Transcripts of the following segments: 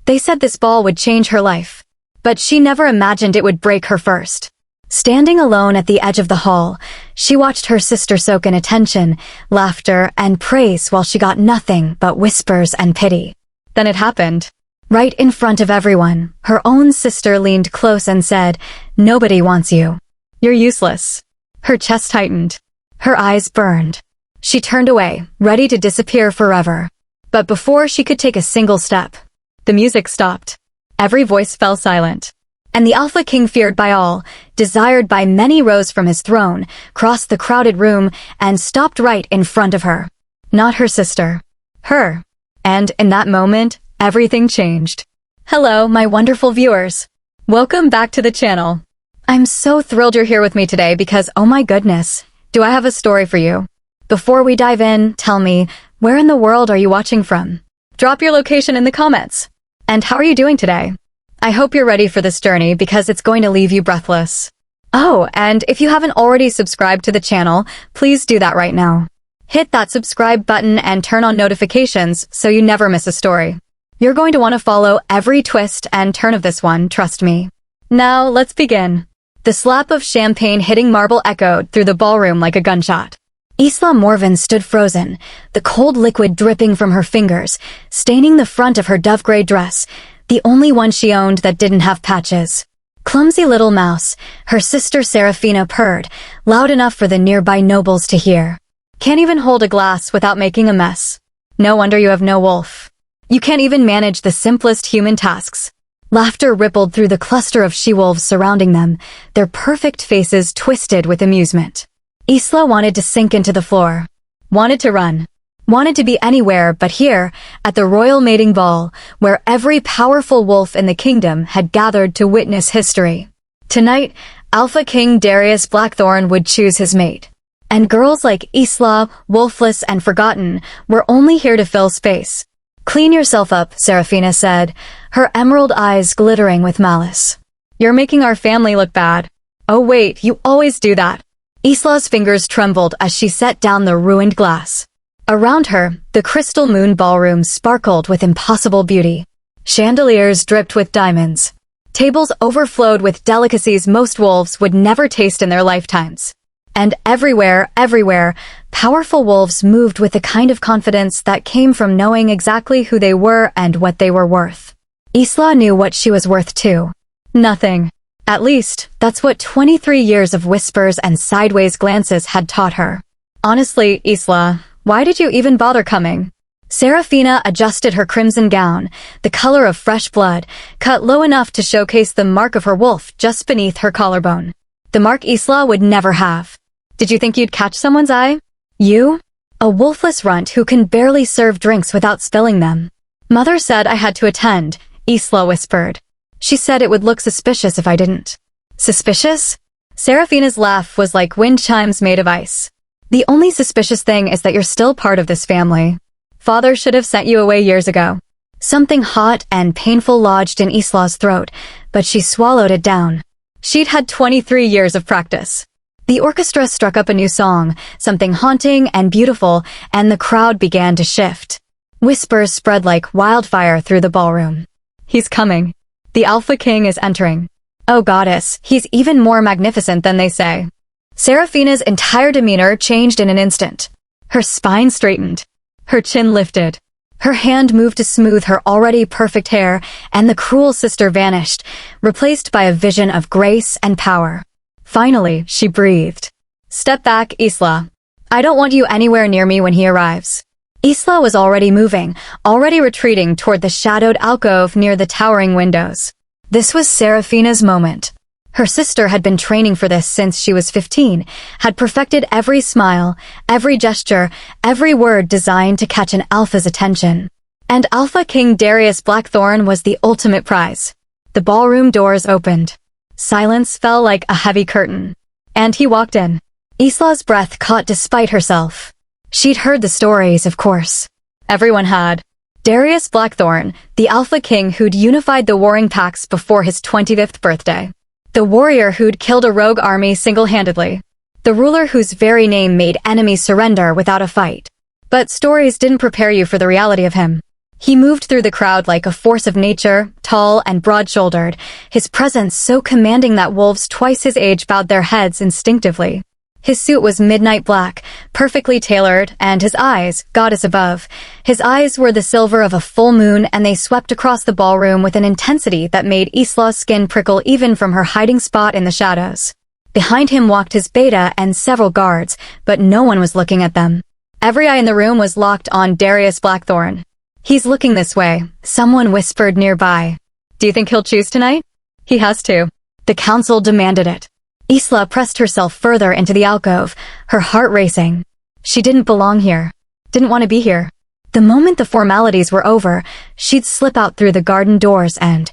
They said this ball would change her life. But she never imagined it would break her first. Standing alone at the edge of the hall, she watched her sister soak in attention, laughter, and praise while she got nothing but whispers and pity. Then it happened. Right in front of everyone, her own sister leaned close and said, "Nobody wants you. You're useless." Her chest tightened. Her eyes burned. She turned away, ready to disappear forever. But before she could take a single step, the music stopped. Every voice fell silent. And the Alpha King, feared by all, desired by many, rose from his throne, crossed the crowded room, and stopped right in front of her. Not her sister. Her. And in that moment, everything changed. Hello, my wonderful viewers. Welcome back to the channel. I'm so thrilled you're here with me today because, oh my goodness, do I have a story for you. Before we dive in, tell me, where in the world are you watching from? Drop your location in the comments. And how are you doing today? I hope you're ready for this journey because it's going to leave you breathless. Oh, and if you haven't already subscribed to the channel, please do that right now. Hit that subscribe button and turn on notifications so you never miss a story. You're going to want to follow every twist and turn of this one, trust me. Now, let's begin. The slap of champagne hitting marble echoed through the ballroom like a gunshot. Isla Morven stood frozen, the cold liquid dripping from her fingers, staining the front of her dove-gray dress, the only one she owned that didn't have patches. Clumsy little mouse, her sister Serafina purred, loud enough for the nearby nobles to hear. Can't even hold a glass without making a mess. No wonder you have no wolf. You can't even manage the simplest human tasks. Laughter rippled through the cluster of she-wolves surrounding them, their perfect faces twisted with amusement. Isla wanted to sink into the floor. Wanted to run. Wanted to be anywhere but here, at the royal mating ball, where every powerful wolf in the kingdom had gathered to witness history. Tonight, Alpha King Darius Blackthorn would choose his mate. And girls like Isla, Wolfless, and Forgotten were only here to fill space. "Clean yourself up," Serafina said, her emerald eyes glittering with malice. "You're making our family look bad." "Oh wait, you always do that." Isla's fingers trembled as she set down the ruined glass. Around her, the crystal moon ballroom sparkled with impossible beauty. Chandeliers dripped with diamonds. Tables overflowed with delicacies most wolves would never taste in their lifetimes. And everywhere, powerful wolves moved with the kind of confidence that came from knowing exactly who they were and what they were worth. Isla knew what she was worth too. Nothing. At least, that's what 23 years of whispers and sideways glances had taught her. Honestly, Isla, why did you even bother coming? Serafina adjusted her crimson gown, the color of fresh blood, cut low enough to showcase the mark of her wolf just beneath her collarbone. The mark Isla would never have. Did you think you'd catch someone's eye? You? A wolfless runt who can barely serve drinks without spilling them. Mother said I had to attend, Isla whispered. She said it would look suspicious if I didn't. Suspicious? Serafina's laugh was like wind chimes made of ice. The only suspicious thing is that you're still part of this family. Father should have sent you away years ago. Something hot and painful lodged in Isla's throat, but she swallowed it down. She'd had 23 years of practice. The orchestra struck up a new song, something haunting and beautiful, and the crowd began to shift. Whispers spread like wildfire through the ballroom. He's coming. The Alpha King is entering. Oh goddess, he's even more magnificent than they say. Serafina's entire demeanor changed in an instant. Her spine straightened. Her chin lifted. Her hand moved to smooth her already perfect hair, and the cruel sister vanished, replaced by a vision of grace and power. Finally, she breathed. Step back, Isla. I don't want you anywhere near me when he arrives. Isla was already moving, already retreating toward the shadowed alcove near the towering windows. This was Serafina's moment. Her sister had been training for this since she was 15, had perfected every smile, every gesture, every word designed to catch an alpha's attention. And Alpha King Darius Blackthorn was the ultimate prize. The ballroom doors opened. Silence fell like a heavy curtain. And he walked in. Isla's breath caught despite herself. She'd heard the stories, of course. Everyone had. Darius Blackthorn, the Alpha King who'd unified the warring packs before his 25th birthday. The warrior who'd killed a rogue army single-handedly. The ruler whose very name made enemies surrender without a fight. But stories didn't prepare you for the reality of him. He moved through the crowd like a force of nature, tall and broad-shouldered, his presence so commanding that wolves twice his age bowed their heads instinctively. His suit was midnight black, perfectly tailored, and his eyes, goddess above. His eyes were the silver of a full moon, and they swept across the ballroom with an intensity that made Isla's skin prickle even from her hiding spot in the shadows. Behind him walked his beta and several guards, but no one was looking at them. Every eye in the room was locked on Darius Blackthorn. "He's looking this way," someone whispered nearby. "Do you think he'll choose tonight?" "He has to." The council demanded it. Isla pressed herself further into the alcove, her heart racing. She didn't belong here. Didn't want to be here. The moment the formalities were over, she'd slip out through the garden doors and...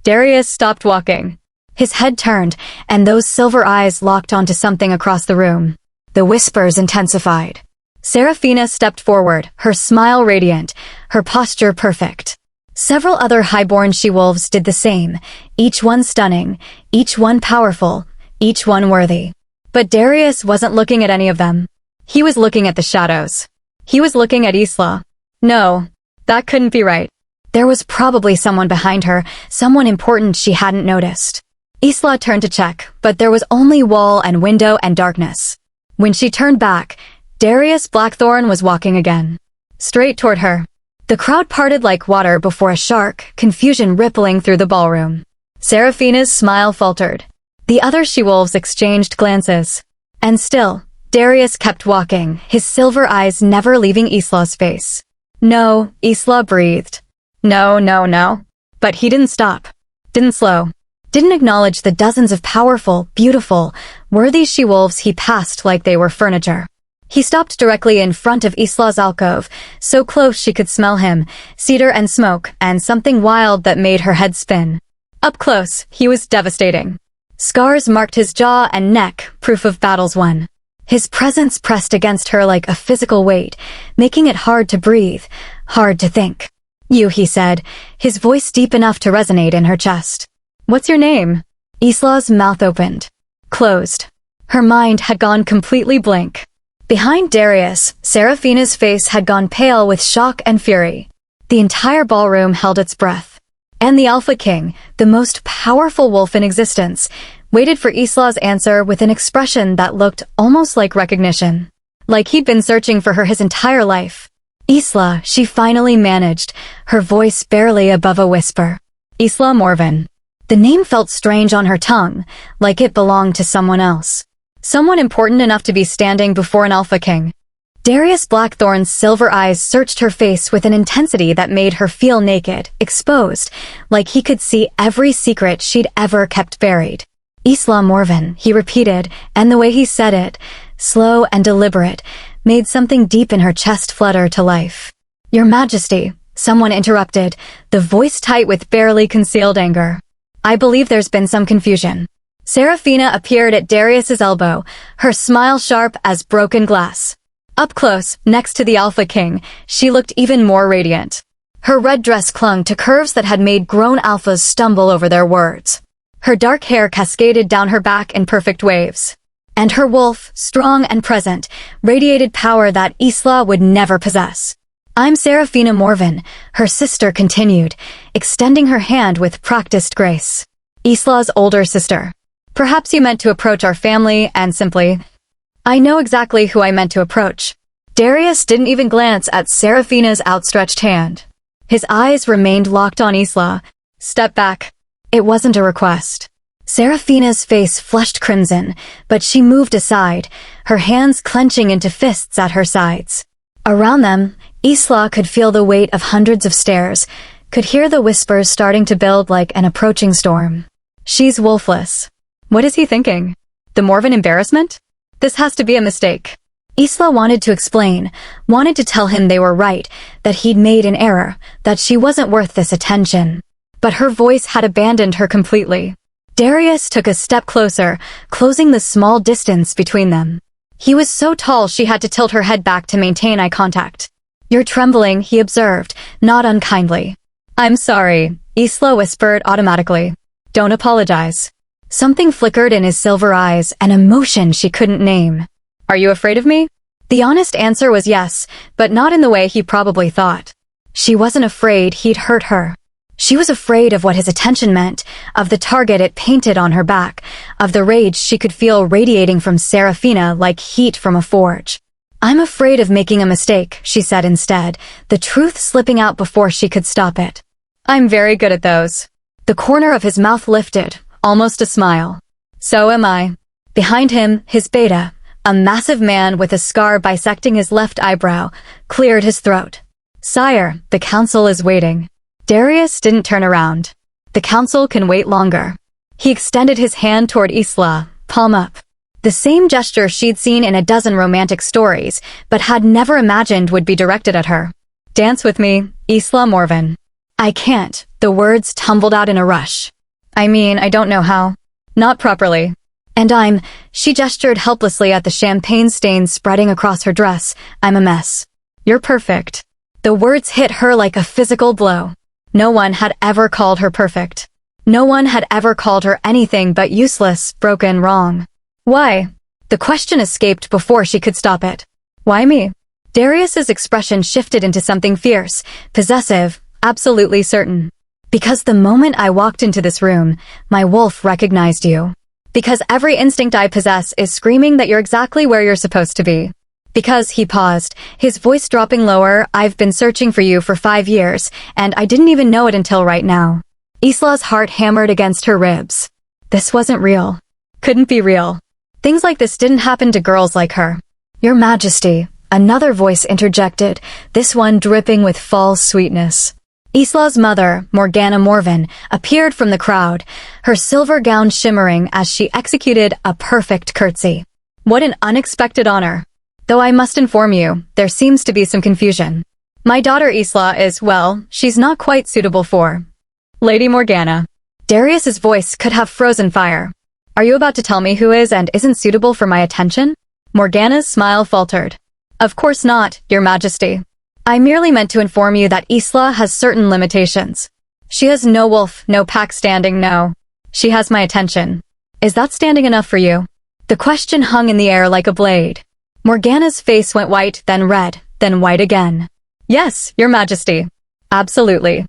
Darius stopped walking. His head turned, and those silver eyes locked onto something across the room. The whispers intensified. Seraphina stepped forward, her smile radiant, her posture perfect. Several other highborn she-wolves did the same, each one stunning, each one powerful, each one worthy. But Darius wasn't looking at any of them. He was looking at the shadows. He was looking at Isla. No, that couldn't be right. There was probably someone behind her, someone important she hadn't noticed. Isla turned to check, but there was only wall and window and darkness. When she turned back, Darius Blackthorn was walking again. Straight toward her. The crowd parted like water before a shark, confusion rippling through the ballroom. Seraphina's smile faltered. The other she-wolves exchanged glances. And still, Darius kept walking, his silver eyes never leaving Isla's face. "No," Isla breathed. "No, no, no." But he didn't stop. Didn't slow. Didn't acknowledge the dozens of powerful, beautiful, worthy she-wolves he passed like they were furniture. He stopped directly in front of Isla's alcove, so close she could smell him, cedar and smoke, and something wild that made her head spin. Up close, he was devastating. Scars marked his jaw and neck, proof of battles won. His presence pressed against her like a physical weight, making it hard to breathe, hard to think. "You," he said, his voice deep enough to resonate in her chest. "What's your name?" Isla's mouth opened. Closed. Her mind had gone completely blank. Behind Darius, Seraphina's face had gone pale with shock and fury. The entire ballroom held its breath. And the Alpha King, the most powerful wolf in existence, waited for Isla's answer with an expression that looked almost like recognition. Like he'd been searching for her his entire life. "Isla," she finally managed, her voice barely above a whisper. "Isla Morven." The name felt strange on her tongue, like it belonged to someone else. Someone important enough to be standing before an Alpha King. Darius Blackthorn's silver eyes searched her face with an intensity that made her feel naked, exposed, like he could see every secret she'd ever kept buried. "Isla Morven," he repeated, and the way he said it, slow and deliberate, made something deep in her chest flutter to life. "Your Majesty," someone interrupted, the voice tight with barely concealed anger. "I believe there's been some confusion." Seraphina appeared at Darius's elbow, her smile sharp as broken glass. Up close, next to the Alpha King, she looked even more radiant. Her red dress clung to curves that had made grown alphas stumble over their words. Her dark hair cascaded down her back in perfect waves. And her wolf, strong and present, radiated power that Isla would never possess. "I'm Seraphina Morven," her sister continued, extending her hand with practiced grace. "Isla's older sister. Perhaps you meant to approach our family and simply..." "I know exactly who I meant to approach." Darius didn't even glance at Seraphina's outstretched hand. His eyes remained locked on Isla. "Step back." It wasn't a request. Seraphina's face flushed crimson, but she moved aside, her hands clenching into fists at her sides. Around them, Isla could feel the weight of hundreds of stares, could hear the whispers starting to build like an approaching storm. "She's wolfless." What is he thinking? The Morven embarrassment? This has to be a mistake. Isla wanted to explain, wanted to tell him they were right, that he'd made an error, that she wasn't worth this attention. But her voice had abandoned her completely. Darius took a step closer, closing the small distance between them. He was so tall she had to tilt her head back to maintain eye contact. "You're trembling," he observed, not unkindly. "I'm sorry," Isla whispered automatically. "Don't apologize." Something flickered in his silver eyes, an emotion she couldn't name. "Are you afraid of me?" The honest answer was yes, but not in the way he probably thought. She wasn't afraid he'd hurt her. She was afraid of what his attention meant, of the target it painted on her back, of the rage she could feel radiating from Serafina like heat from a forge. "I'm afraid of making a mistake," she said instead, the truth slipping out before she could stop it. "I'm very good at those." The corner of his mouth lifted, almost a smile. "So am I." Behind him, his beta, a massive man with a scar bisecting his left eyebrow, cleared his throat. "Sire, the council is waiting." Darius didn't turn around. "The council can wait longer." He extended his hand toward Isla, palm up. The same gesture she'd seen in a dozen romantic stories, but had never imagined would be directed at her. "Dance with me, Isla Morven." "I can't," the words tumbled out in a rush. "I mean, I don't know how." "Not properly." "And she gestured helplessly at the champagne stains spreading across her dress. "I'm a mess." "You're perfect." The words hit her like a physical blow. No one had ever called her perfect. No one had ever called her anything but useless, broken, wrong. "Why?" The question escaped before she could stop it. "Why me?" Darius's expression shifted into something fierce, possessive, absolutely certain. "Because the moment I walked into this room, my wolf recognized you. Because every instinct I possess is screaming that you're exactly where you're supposed to be. Because," he paused, his voice dropping lower, "I've been searching for you for 5 years, and I didn't even know it until right now." Isla's heart hammered against her ribs. This wasn't real. Couldn't be real. Things like this didn't happen to girls like her. "Your Majesty," another voice interjected, this one dripping with false sweetness. Isla's mother, Morgana Morven, appeared from the crowd, her silver gown shimmering as she executed a perfect curtsy. What an unexpected honor. "Though I must inform you, there seems to be some confusion. My daughter Isla is, well, she's not quite suitable for Lady Morgana." Darius's voice could have frozen fire. "Are you about to tell me who is and isn't suitable for my attention?" Morgana's smile faltered. "Of course not, Your Majesty. I merely meant to inform you that Isla has certain limitations. She has no wolf, no pack standing, no. She has my attention. Is that standing enough for you?" The question hung in the air like a blade. Morgana's face went white, then red, then white again. "Yes, Your Majesty. Absolutely."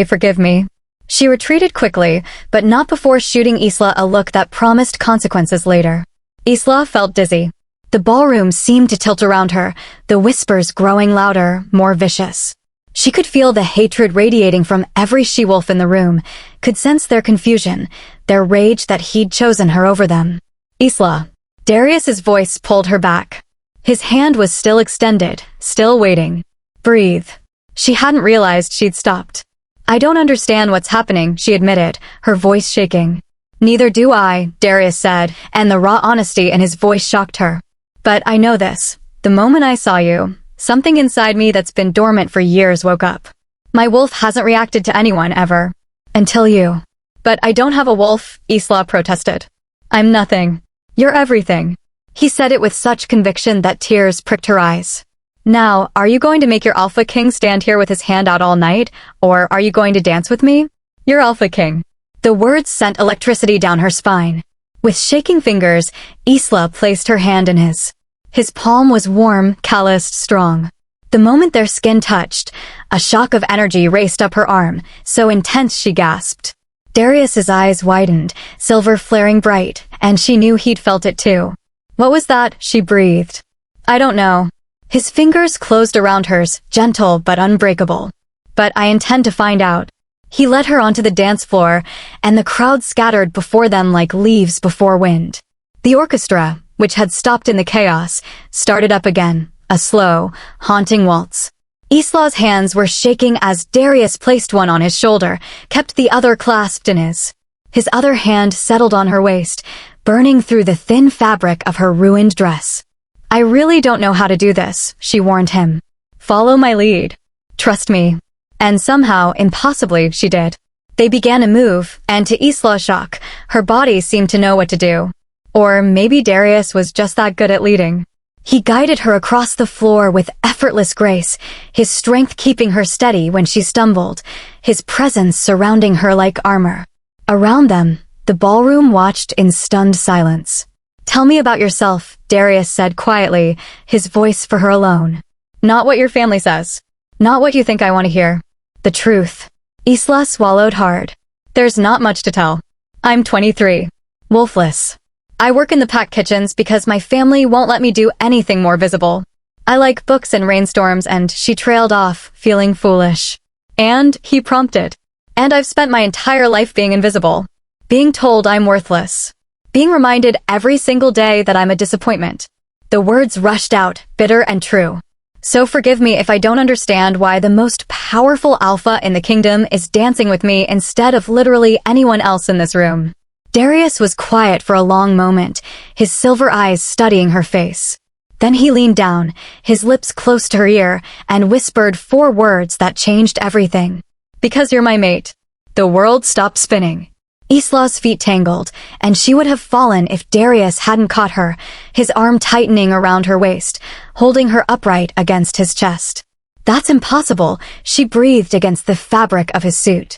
Forgive me." She retreated quickly, but not before shooting Isla a look that promised consequences later. Isla felt dizzy. The ballroom seemed to tilt around her, the whispers growing louder, more vicious. She could feel the hatred radiating from every she-wolf in the room, could sense their confusion, their rage that he'd chosen her over them. "Isla." Darius's voice pulled her back. His hand was still extended, still waiting. "Breathe." She hadn't realized she'd stopped. "I don't understand what's happening," she admitted, her voice shaking. "Neither do I," Darius said, and the raw honesty in his voice shocked her. "But I know this. The moment I saw you, something inside me that's been dormant for years woke up. My wolf hasn't reacted to anyone ever. Until you." "But I don't have a wolf," Isla protested. "I'm nothing. You're everything." He said it with such conviction that tears pricked her eyes. "Now, are you going to make your Alpha King stand here with his hand out all night, or are you going to dance with me? Your Alpha King." The words sent electricity down her spine. With shaking fingers, Isla placed her hand in his. His palm was warm, calloused, strong. The moment their skin touched, a shock of energy raced up her arm, so intense she gasped. Darius's eyes widened, silver flaring bright, and she knew he'd felt it too. "What was that?" she breathed. "I don't know." His fingers closed around hers, gentle but unbreakable. "But I intend to find out." He led her onto the dance floor, and the crowd scattered before them like leaves before wind. The orchestra, which had stopped in the chaos, started up again, a slow, haunting waltz. Isla's hands were shaking as Darius placed one on his shoulder, kept the other clasped in his. His other hand settled on her waist, burning through the thin fabric of her ruined dress. "I really don't know how to do this," she warned him. "Follow my lead. Trust me." And somehow, impossibly, she did. They began to move, and to Isla's shock, her body seemed to know what to do. Or maybe Darius was just that good at leading. He guided her across the floor with effortless grace, his strength keeping her steady when she stumbled, his presence surrounding her like armor. Around them, the ballroom watched in stunned silence. "Tell me about yourself," Darius said quietly, his voice for her alone. "Not what your family says." Not what you think I want to hear. The truth. Isla swallowed hard. There's not much to tell. I'm 23. Wolfless. I work in the pack kitchens because my family won't let me do anything more visible. I like books and rainstorms, and she trailed off, feeling foolish. And he prompted. And I've spent my entire life being invisible. Being told I'm worthless. Being reminded every single day that I'm a disappointment. The words rushed out, bitter and true. So forgive me if I don't understand why the most powerful alpha in the kingdom is dancing with me instead of literally anyone else in this room. Darius was quiet for a long moment, his silver eyes studying her face. Then he leaned down, his lips close to her ear, and whispered 4 words that changed everything. Because you're my mate. The world stopped spinning. Isla's feet tangled, and she would have fallen if Darius hadn't caught her, his arm tightening around her waist, holding her upright against his chest. That's impossible, she breathed against the fabric of his suit.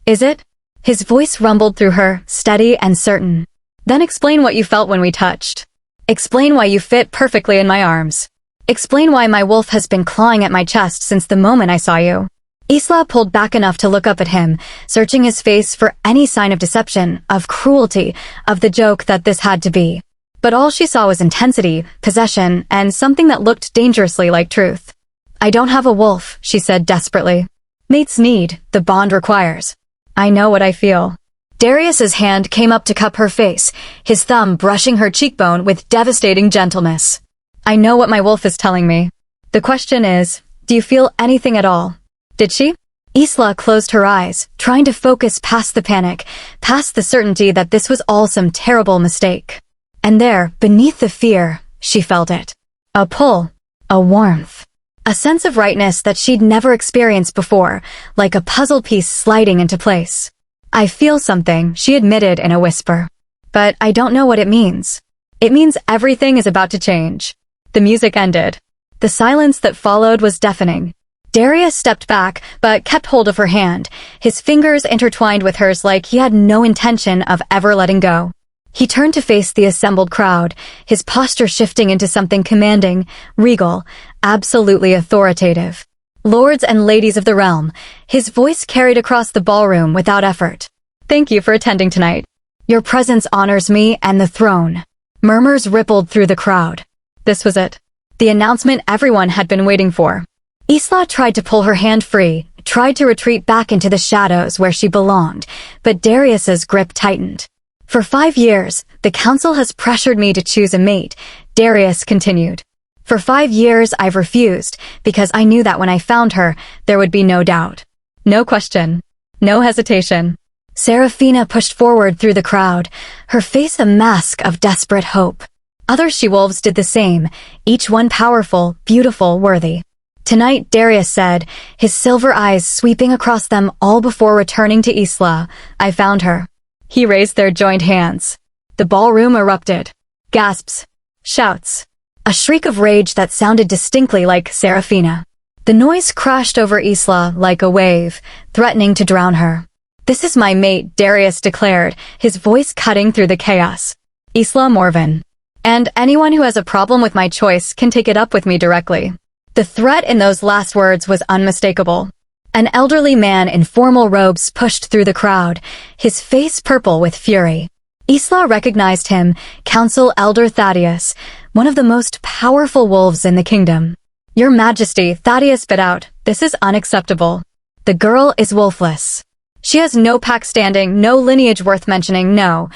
Is it? His voice rumbled through her, steady and certain. Then explain what you felt when we touched. Explain why you fit perfectly in my arms. Explain why my wolf has been clawing at my chest since the moment I saw you. Isla pulled back enough to look up at him, searching his face for any sign of deception, of cruelty, of the joke that this had to be. But all she saw was intensity, possession, and something that looked dangerously like truth. I don't have a wolf, she said desperately. Mates need, the bond requires. I know what I feel. Darius's hand came up to cup her face, his thumb brushing her cheekbone with devastating gentleness. I know what my wolf is telling me. The question is, do you feel anything at all? Did she? Isla closed her eyes, trying to focus past the panic, past the certainty that this was all some terrible mistake. And there, beneath the fear, she felt it. A pull. A warmth. A sense of rightness that she'd never experienced before, like a puzzle piece sliding into place. I feel something, she admitted in a whisper. But I don't know what it means. It means everything is about to change. The music ended. The silence that followed was deafening. Darius stepped back, but kept hold of her hand, his fingers intertwined with hers like he had no intention of ever letting go. He turned to face the assembled crowd, his posture shifting into something commanding, regal, absolutely authoritative. Lords and ladies of the realm, his voice carried across the ballroom without effort. Thank you for attending tonight. Your presence honors me and the throne. Murmurs rippled through the crowd. This was it. The announcement everyone had been waiting for. Isla tried to pull her hand free, tried to retreat back into the shadows where she belonged, but Darius's grip tightened. For 5 years, the council has pressured me to choose a mate, Darius continued. For 5 years I've refused, because I knew that when I found her, there would be no doubt. No question. No hesitation. Serafina pushed forward through the crowd, her face a mask of desperate hope. Other she-wolves did the same, each one powerful, beautiful, worthy. Tonight, Darius said, his silver eyes sweeping across them all before returning to Isla, I found her. He raised their joined hands. The ballroom erupted. Gasps. Shouts. A shriek of rage that sounded distinctly like Serafina. The noise crashed over Isla like a wave, threatening to drown her. This is my mate, Darius declared, his voice cutting through the chaos. Isla Morven. And anyone who has a problem with my choice can take it up with me directly. The threat in those last words was unmistakable. An elderly man in formal robes pushed through the crowd, his face purple with fury. Isla recognized him, Council Elder Thaddeus, one of the most powerful wolves in the kingdom. Your Majesty, Thaddeus bit out, this is unacceptable. The girl is wolfless. She has no pack standing, no lineage worth mentioning, no.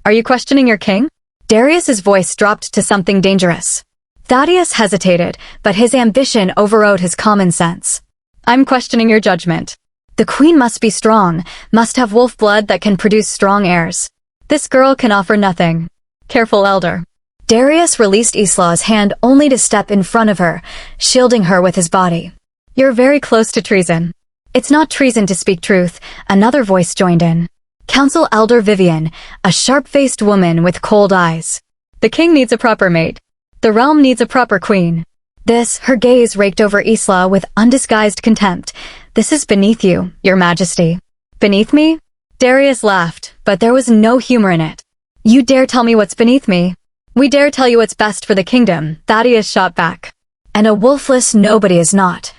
Are you questioning your king? Darius's voice dropped to something dangerous. Thaddeus hesitated, but his ambition overrode his common sense. I'm questioning your judgment. The queen must be strong, must have wolf blood that can produce strong heirs. This girl can offer nothing. Careful, elder. Darius released Isla's hand only to step in front of her, shielding her with his body. You're very close to treason. It's not treason to speak truth, another voice joined in. Council Elder Vivian, a sharp-faced woman with cold eyes. The king needs a proper mate. The realm needs a proper queen. This, her gaze raked over Isla with undisguised contempt. This is beneath you, your majesty. Beneath me? Darius laughed, but there was no humor in it. You dare tell me what's beneath me? We dare tell you what's best for the kingdom, Thaddeus shot back. And a wolfless nobody is not.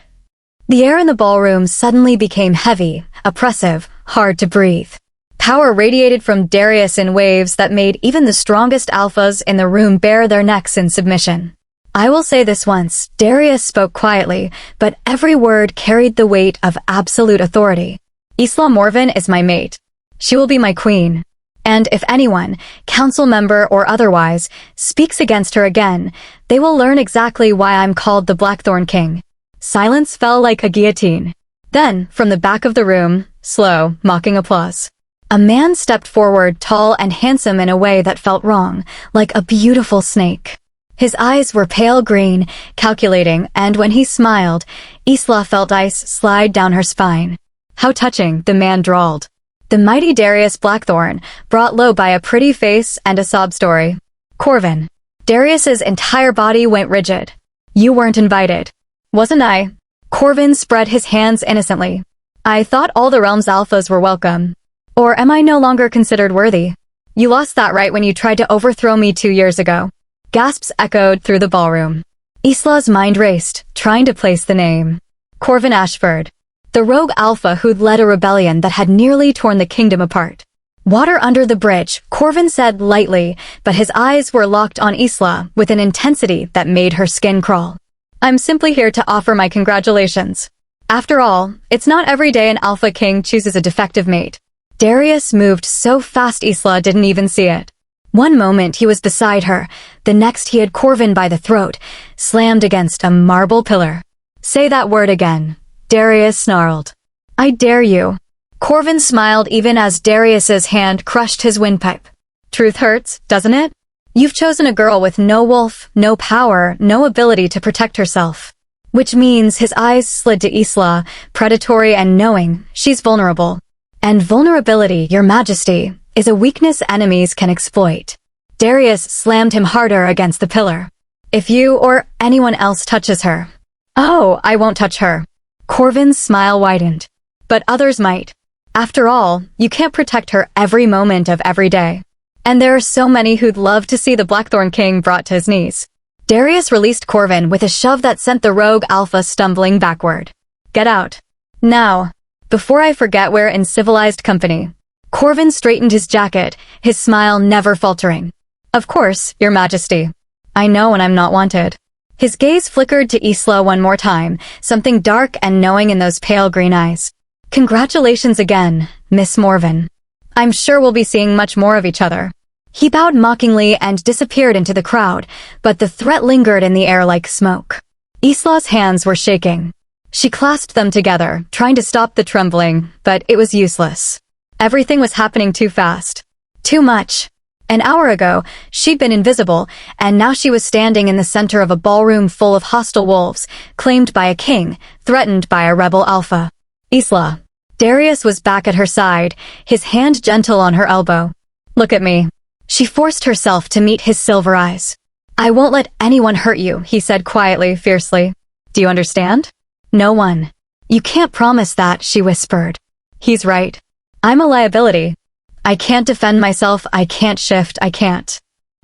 The air in the ballroom suddenly became heavy, oppressive, hard to breathe. Power radiated from Darius in waves that made even the strongest alphas in the room bare their necks in submission. I will say this once, Darius spoke quietly, but every word carried the weight of absolute authority. Isla Morven is my mate. She will be my queen. And if anyone, council member or otherwise, speaks against her again, they will learn exactly why I'm called the Blackthorn King. Silence fell like a guillotine. Then, from the back of the room, slow, mocking applause. A man stepped forward, tall and handsome in a way that felt wrong, like a beautiful snake. His eyes were pale green, calculating, and when he smiled, Isla felt ice slide down her spine. How touching, the man drawled. The mighty Darius Blackthorn, brought low by a pretty face and a sob story. Corvin. Darius's entire body went rigid. You weren't invited. Wasn't I? Corvin spread his hands innocently. I thought all the realm's alphas were welcome. Or am I no longer considered worthy? You lost that right when you tried to overthrow me 2 years ago. Gasps echoed through the ballroom. Isla's mind raced, trying to place the name. Corvin Ashford. The rogue alpha who'd led a rebellion that had nearly torn the kingdom apart. Water under the bridge, Corvin said lightly, but his eyes were locked on Isla with an intensity that made her skin crawl. I'm simply here to offer my congratulations. After all, it's not every day an alpha king chooses a defective mate. Darius moved so fast Isla didn't even see it. One moment he was beside her, the next he had Corvin by the throat, slammed against a marble pillar. Say that word again. Darius snarled. I dare you. Corvin smiled even as Darius's hand crushed his windpipe. Truth hurts, doesn't it? You've chosen a girl with no wolf, no power, no ability to protect herself. Which means his eyes slid to Isla, predatory and knowing, she's vulnerable. And vulnerability, your majesty, is a weakness enemies can exploit. Darius slammed him harder against the pillar. If you or anyone else touches her. Oh, I won't touch her. Corvin's smile widened. But others might. After all, you can't protect her every moment of every day. And there are so many who'd love to see the Blackthorn King brought to his knees. Darius released Corvin with a shove that sent the rogue alpha stumbling backward. Get out. Now. Before I forget we're in civilized company. Corvin straightened his jacket, his smile never faltering. Of course, your majesty. I know when I'm not wanted. His gaze flickered to Isla one more time, something dark and knowing in those pale green eyes. Congratulations again, Miss Morven. I'm sure we'll be seeing much more of each other. He bowed mockingly and disappeared into the crowd, but the threat lingered in the air like smoke. Isla's hands were shaking. She clasped them together, trying to stop the trembling, but it was useless. Everything was happening too fast. Too much. An hour ago, she'd been invisible, and now she was standing in the center of a ballroom full of hostile wolves, claimed by a king, threatened by a rebel alpha. Isla. Darius was back at her side, his hand gentle on her elbow. Look at me. She forced herself to meet his silver eyes. I won't let anyone hurt you, he said quietly, fiercely. Do you understand? No one. You can't promise that, she whispered. He's right. I'm a liability. I can't defend myself, I can't shift, I can't.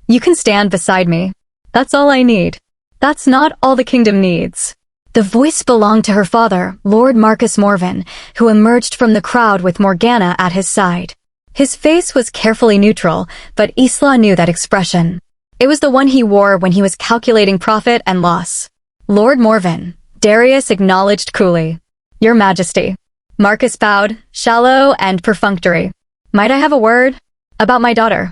You can stand beside me. That's all I need. That's not all the kingdom needs. The voice belonged to her father, Lord Marcus Morven, who emerged from the crowd with Morgana at his side. His face was carefully neutral, but Isla knew that expression. It was the one he wore when he was calculating profit and loss. Lord Morven, Darius acknowledged coolly. Your Majesty. Marcus bowed, shallow and perfunctory. Might I have a word? About my daughter.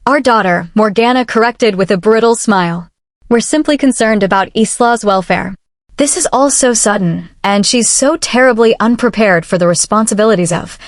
Our daughter, Morgana corrected with a brittle smile. We're simply concerned about Isla's welfare. This is all so sudden, and she's so terribly unprepared for the responsibilities of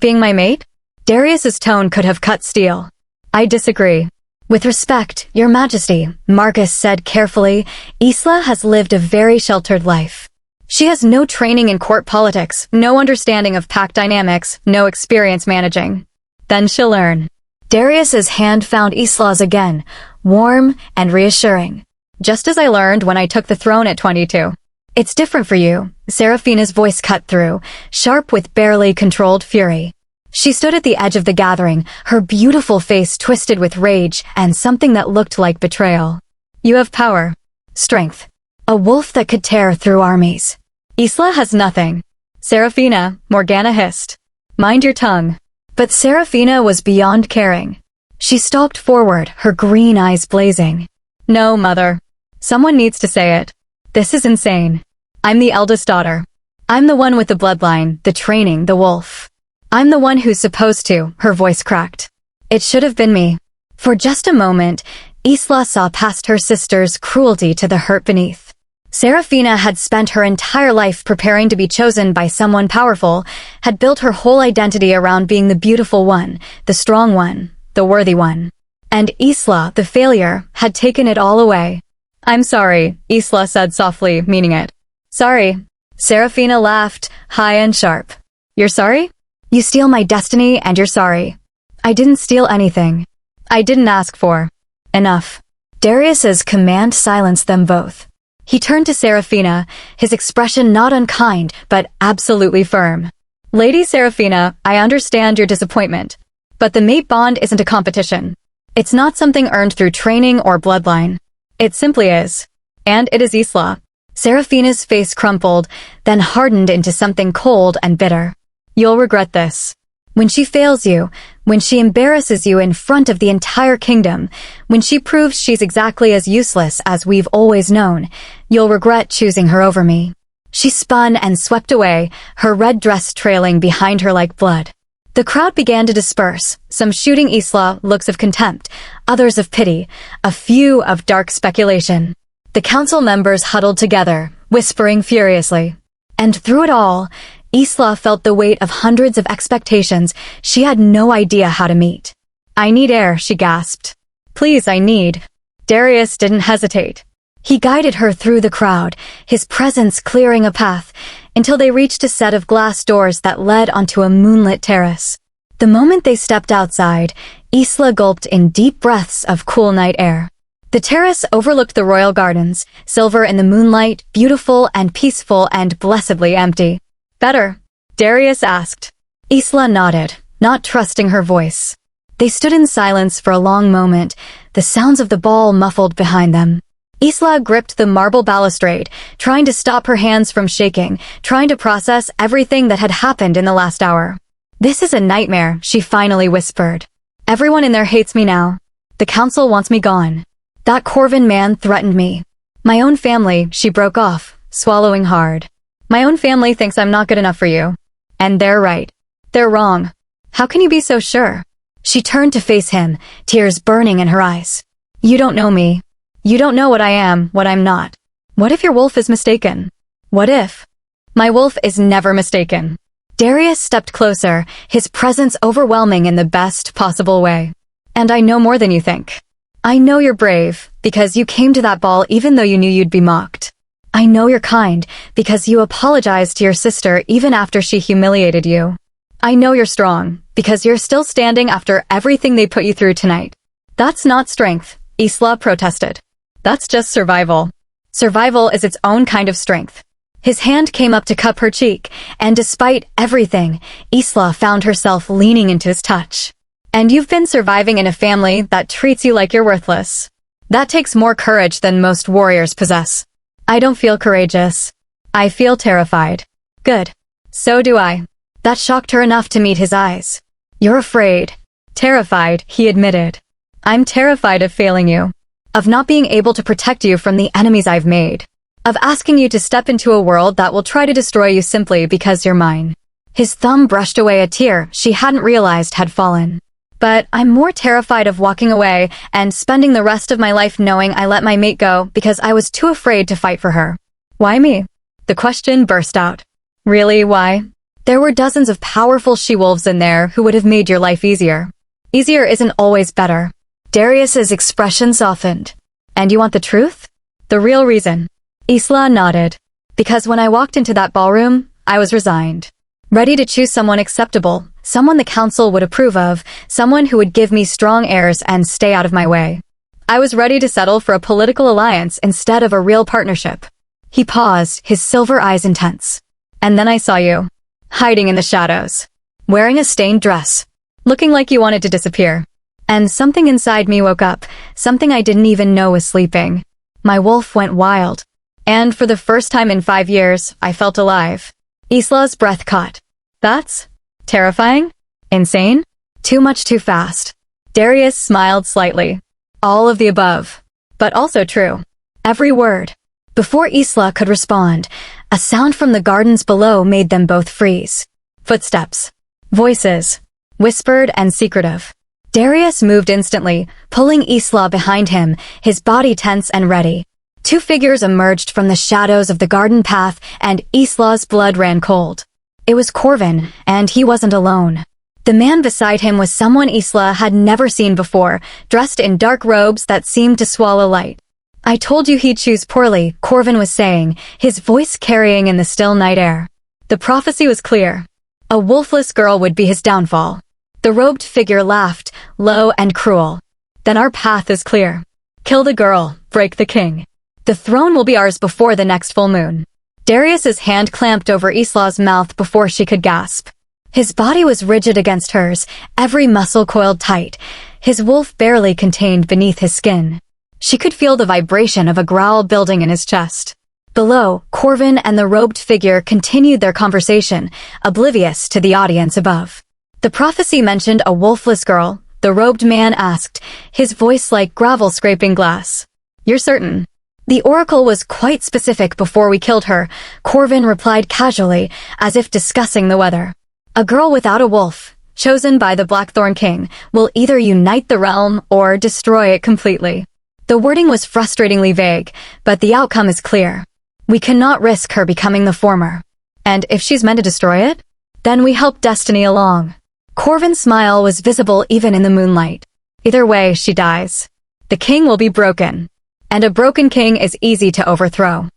being my mate? Darius's tone could have cut steel. I disagree. With respect, Your Majesty, Marcus said carefully, Isla has lived a very sheltered life. She has no training in court politics, no understanding of pack dynamics, no experience managing. Then she'll learn. Darius's hand found Isla's again, warm and reassuring. Just as I learned when I took the throne at 22. It's different for you, Seraphina's voice cut through, sharp with barely controlled fury. She stood at the edge of the gathering, her beautiful face twisted with rage and something that looked like betrayal. You have power. Strength. A wolf that could tear through armies. Isla has nothing. Serafina, Morgana hissed. Mind your tongue. But Serafina was beyond caring. She stalked forward, her green eyes blazing. No, mother. Someone needs to say it. This is insane. I'm the eldest daughter. I'm the one with the bloodline, the training, the wolf. I'm the one who's supposed to, her voice cracked. It should have been me. For just a moment, Isla saw past her sister's cruelty to the hurt beneath. Serafina had spent her entire life preparing to be chosen by someone powerful, had built her whole identity around being the beautiful one, the strong one, the worthy one. And Isla, the failure, had taken it all away. I'm sorry, Isla said softly, meaning it. Sorry. Serafina laughed, high and sharp. You're sorry? You steal my destiny and you're sorry. I didn't steal anything. I didn't ask for. Enough. Darius's command silenced them both. He turned to Serafina, his expression not unkind, but absolutely firm. Lady Serafina, I understand your disappointment. But the mate bond isn't a competition. It's not something earned through training or bloodline. It simply is. And it is Isla. Serafina's face crumpled, then hardened into something cold and bitter. You'll regret this. When she fails you, when she embarrasses you in front of the entire kingdom, when she proves she's exactly as useless as we've always known, you'll regret choosing her over me. She spun and swept away, her red dress trailing behind her like blood. The crowd began to disperse, some shooting Isla looks of contempt, others of pity, a few of dark speculation. The council members huddled together, whispering furiously. And through it all, Isla felt the weight of hundreds of expectations she had no idea how to meet. I need air, she gasped. Please, I need. Darius didn't hesitate. He guided her through the crowd, his presence clearing a path, until they reached a set of glass doors that led onto a moonlit terrace. The moment they stepped outside, Isla gulped in deep breaths of cool night air. The terrace overlooked the royal gardens, silver in the moonlight, beautiful and peaceful and blessedly empty. Better? Darius asked. Isla nodded, not trusting her voice. They stood in silence for a long moment, the sounds of the ball muffled behind them. Isla gripped the marble balustrade, trying to stop her hands from shaking, trying to process everything that had happened in the last hour. This is a nightmare, she finally whispered. Everyone in there hates me now. The council wants me gone. That Corvin man threatened me. My own family, she broke off, swallowing hard. My own family thinks I'm not good enough for you. And they're right. They're wrong. How can you be so sure? She turned to face him, tears burning in her eyes. You don't know me. You don't know what I am, what I'm not. What if your wolf is mistaken? What if? My wolf is never mistaken. Darius stepped closer, his presence overwhelming in the best possible way. And I know more than you think. I know you're brave, because you came to that ball even though you knew you'd be mocked. I know you're kind, because you apologized to your sister even after she humiliated you. I know you're strong, because you're still standing after everything they put you through tonight. That's not strength, Isla protested. That's just survival. Survival is its own kind of strength. His hand came up to cup her cheek, and despite everything, Isla found herself leaning into his touch. And you've been surviving in a family that treats you like you're worthless. That takes more courage than most warriors possess. I don't feel courageous. I feel terrified. Good. So do I. That shocked her enough to meet his eyes. You're afraid. Terrified, he admitted. I'm terrified of failing you. Of not being able to protect you from the enemies I've made. Of asking you to step into a world that will try to destroy you simply because you're mine. His thumb brushed away a tear she hadn't realized had fallen. But I'm more terrified of walking away and spending the rest of my life knowing I let my mate go because I was too afraid to fight for her. Why me? The question burst out. Really, why? There were dozens of powerful she-wolves in there who would have made your life easier. Easier isn't always better. Darius's expression softened. And you want the truth? The real reason. Isla nodded. Because when I walked into that ballroom, I was resigned. Ready to choose someone acceptable, someone the council would approve of, someone who would give me strong heirs and stay out of my way. I was ready to settle for a political alliance instead of a real partnership. He paused, his silver eyes intense. And then I saw you. Hiding in the shadows. Wearing a stained dress. Looking like you wanted to disappear. And something inside me woke up, something I didn't even know was sleeping. My wolf went wild. And for the first time in 5 years, I felt alive. Isla's breath caught. That's terrifying? Insane? Too much too fast. Darius smiled slightly. All of the above. But also true. Every word. Before Isla could respond, a sound from the gardens below made them both freeze. Footsteps. Voices. Whispered and secretive. Darius moved instantly, pulling Isla behind him, his body tense and ready. 2 figures emerged from the shadows of the garden path, and Isla's blood ran cold. It was Corvin, and he wasn't alone. The man beside him was someone Isla had never seen before, dressed in dark robes that seemed to swallow light. I told you he'd choose poorly, Corvin was saying, his voice carrying in the still night air. The prophecy was clear. A wolfless girl would be his downfall. The robed figure laughed, low and cruel. Then our path is clear. Kill the girl, break the king. The throne will be ours before the next full moon. Darius's hand clamped over Isla's mouth before she could gasp. His body was rigid against hers, every muscle coiled tight, his wolf barely contained beneath his skin. She could feel the vibration of a growl building in his chest. Below, Corvin and the robed figure continued their conversation, oblivious to the audience above. The prophecy mentioned a wolfless girl, the robed man asked, his voice like gravel scraping glass. You're certain? The oracle was quite specific before we killed her, Corvin replied casually, as if discussing the weather. A girl without a wolf, chosen by the Blackthorn King, will either unite the realm or destroy it completely. The wording was frustratingly vague, but the outcome is clear. We cannot risk her becoming the former. And if she's meant to destroy it, then we help destiny along. Corvin's smile was visible even in the moonlight. Either way, she dies. The king will be broken. And a broken king is easy to overthrow.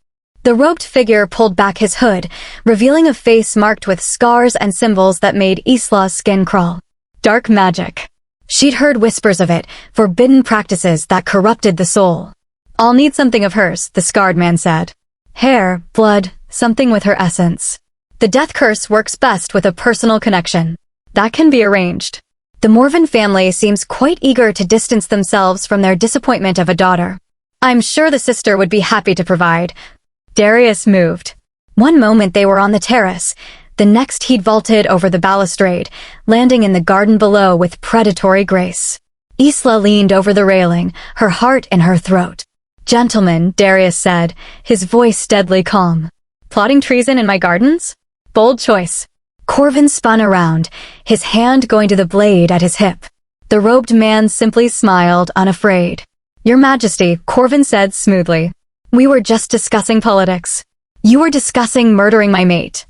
The robed figure pulled back his hood, revealing a face marked with scars and symbols that made Isla's skin crawl. Dark magic. She'd heard whispers of it, forbidden practices that corrupted the soul. I'll need something of hers, the scarred man said. Hair, blood, something with her essence. The death curse works best with a personal connection. That can be arranged. The Morven family seems quite eager to distance themselves from their disappointment of a daughter. I'm sure the sister would be happy to provide. Darius moved. One moment they were on the terrace, the next he'd vaulted over the balustrade, landing in the garden below with predatory grace. Isla leaned over the railing, her heart in her throat. Gentlemen, Darius said, his voice deadly calm. Plotting treason in my gardens? Bold choice. Corvin spun around, his hand going to the blade at his hip. The robed man simply smiled, unafraid. Your Majesty, Corvin said smoothly. We were just discussing politics. You were discussing murdering my mate.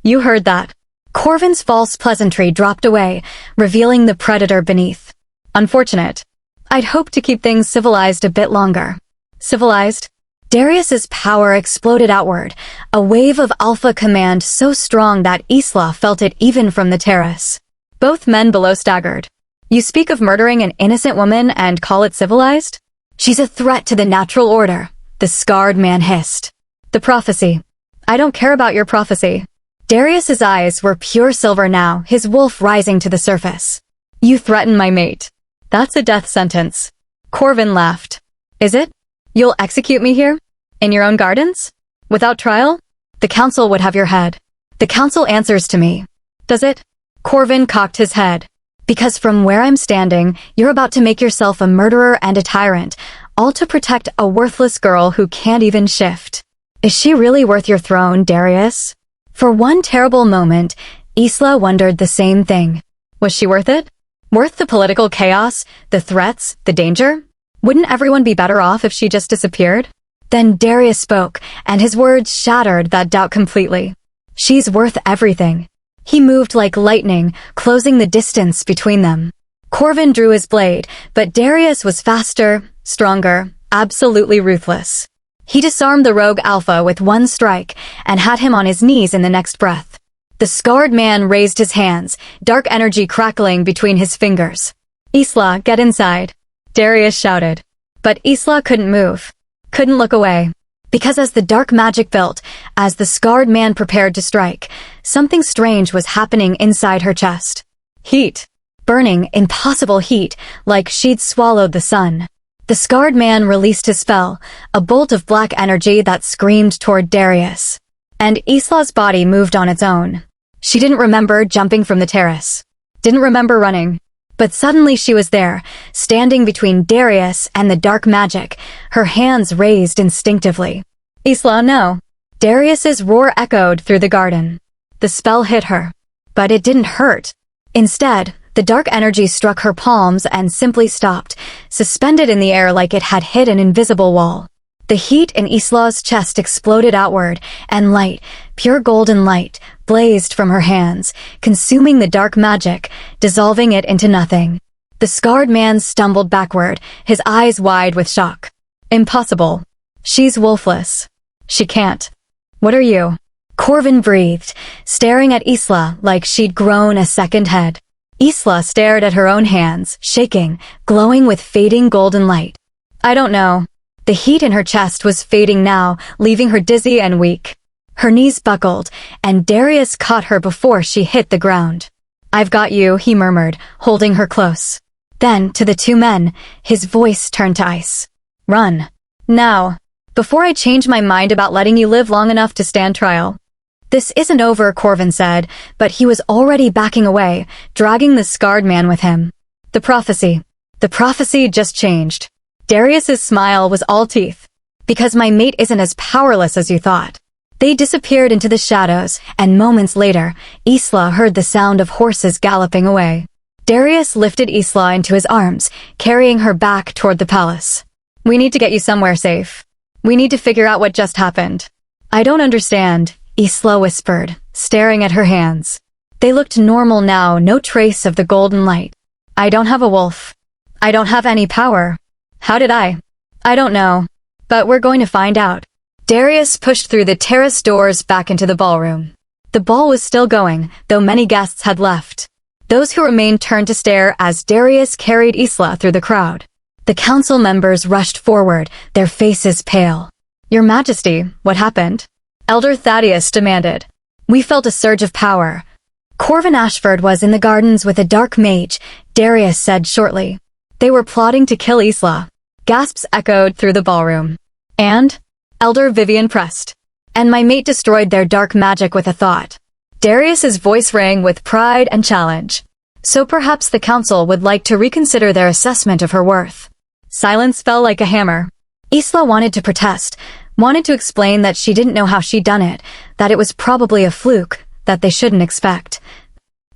You heard that. Corvin's false pleasantry dropped away, revealing the predator beneath. Unfortunate. I'd hoped to keep things civilized a bit longer. Civilized? Darius's power exploded outward, a wave of alpha command so strong that Isla felt it even from the terrace. Both men below staggered. You speak of murdering an innocent woman and call it civilized? She's a threat to the natural order, the scarred man hissed. The prophecy. I don't care about your prophecy. Darius's eyes were pure silver now, his wolf rising to the surface. You threaten my mate. That's a death sentence. Corvin laughed. Is it? You'll execute me here? In your own gardens? Without trial? The council would have your head. The council answers to me. Does it? Corvin cocked his head. Because from where I'm standing, you're about to make yourself a murderer and a tyrant, all to protect a worthless girl who can't even shift. Is she really worth your throne, Darius? For one terrible moment, Isla wondered the same thing. Was she worth it? Worth the political chaos, the threats, the danger? Wouldn't everyone be better off if she just disappeared? Then Darius spoke, and his words shattered that doubt completely. She's worth everything. He moved like lightning, closing the distance between them. Corvin drew his blade, but Darius was faster, stronger, absolutely ruthless. He disarmed the rogue alpha with one strike and had him on his knees in the next breath. The scarred man raised his hands, dark energy crackling between his fingers. Isla, get inside, Darius shouted. But Isla couldn't move, couldn't look away. Because as the dark magic built, as the scarred man prepared to strike, something strange was happening inside her chest. Heat. Burning, impossible heat, like she'd swallowed the sun. The scarred man released his spell, a bolt of black energy that screamed toward Darius. And Isla's body moved on its own. She didn't remember jumping from the terrace. Didn't remember running. But suddenly she was there, standing between Darius and the dark magic, her hands raised instinctively. Isla, no. Darius's roar echoed through the garden. The spell hit her. But it didn't hurt. Instead, the dark energy struck her palms and simply stopped, suspended in the air like it had hit an invisible wall. The heat in Isla's chest exploded outward, and light, pure golden light, blazed from her hands, consuming the dark magic, dissolving it into nothing. The scarred man stumbled backward, his eyes wide with shock. Impossible. She's wolfless. She can't. What are you? Corvin breathed, staring at Isla like she'd grown a second head. Isla stared at her own hands, shaking, glowing with fading golden light. I don't know. The heat in her chest was fading now, leaving her dizzy and weak. Her knees buckled, and Darius caught her before she hit the ground. I've got you, he murmured, holding her close. Then, to the two men, his voice turned to ice. Run. Now. Before I change my mind about letting you live long enough to stand trial. This isn't over, Corvin said, but he was already backing away, dragging the scarred man with him. The prophecy. The prophecy just changed. Darius's smile was all teeth. Because my mate isn't as powerless as you thought. They disappeared into the shadows, and moments later, Isla heard the sound of horses galloping away. Darius lifted Isla into his arms, carrying her back toward the palace. We need to get you somewhere safe. We need to figure out what just happened. I don't understand, Isla whispered, staring at her hands. They looked normal now, no trace of the golden light. I don't have a wolf. I don't have any power. How did I? I don't know. But we're going to find out. Darius pushed through the terrace doors back into the ballroom. The ball was still going, though many guests had left. Those who remained turned to stare as Darius carried Isla through the crowd. The council members rushed forward, their faces pale. Your Majesty, what happened? Elder Thaddeus demanded. We felt a surge of power. Corvin Ashford was in the gardens with a dark mage, Darius said shortly. They were plotting to kill Isla. Gasps echoed through the ballroom. And? Elder Vivian pressed. And my mate destroyed their dark magic with a thought. Darius's voice rang with pride and challenge. So perhaps the council would like to reconsider their assessment of her worth. Silence fell like a hammer. Isla wanted to protest, wanted to explain that she didn't know how she'd done it, that it was probably a fluke, that they shouldn't expect.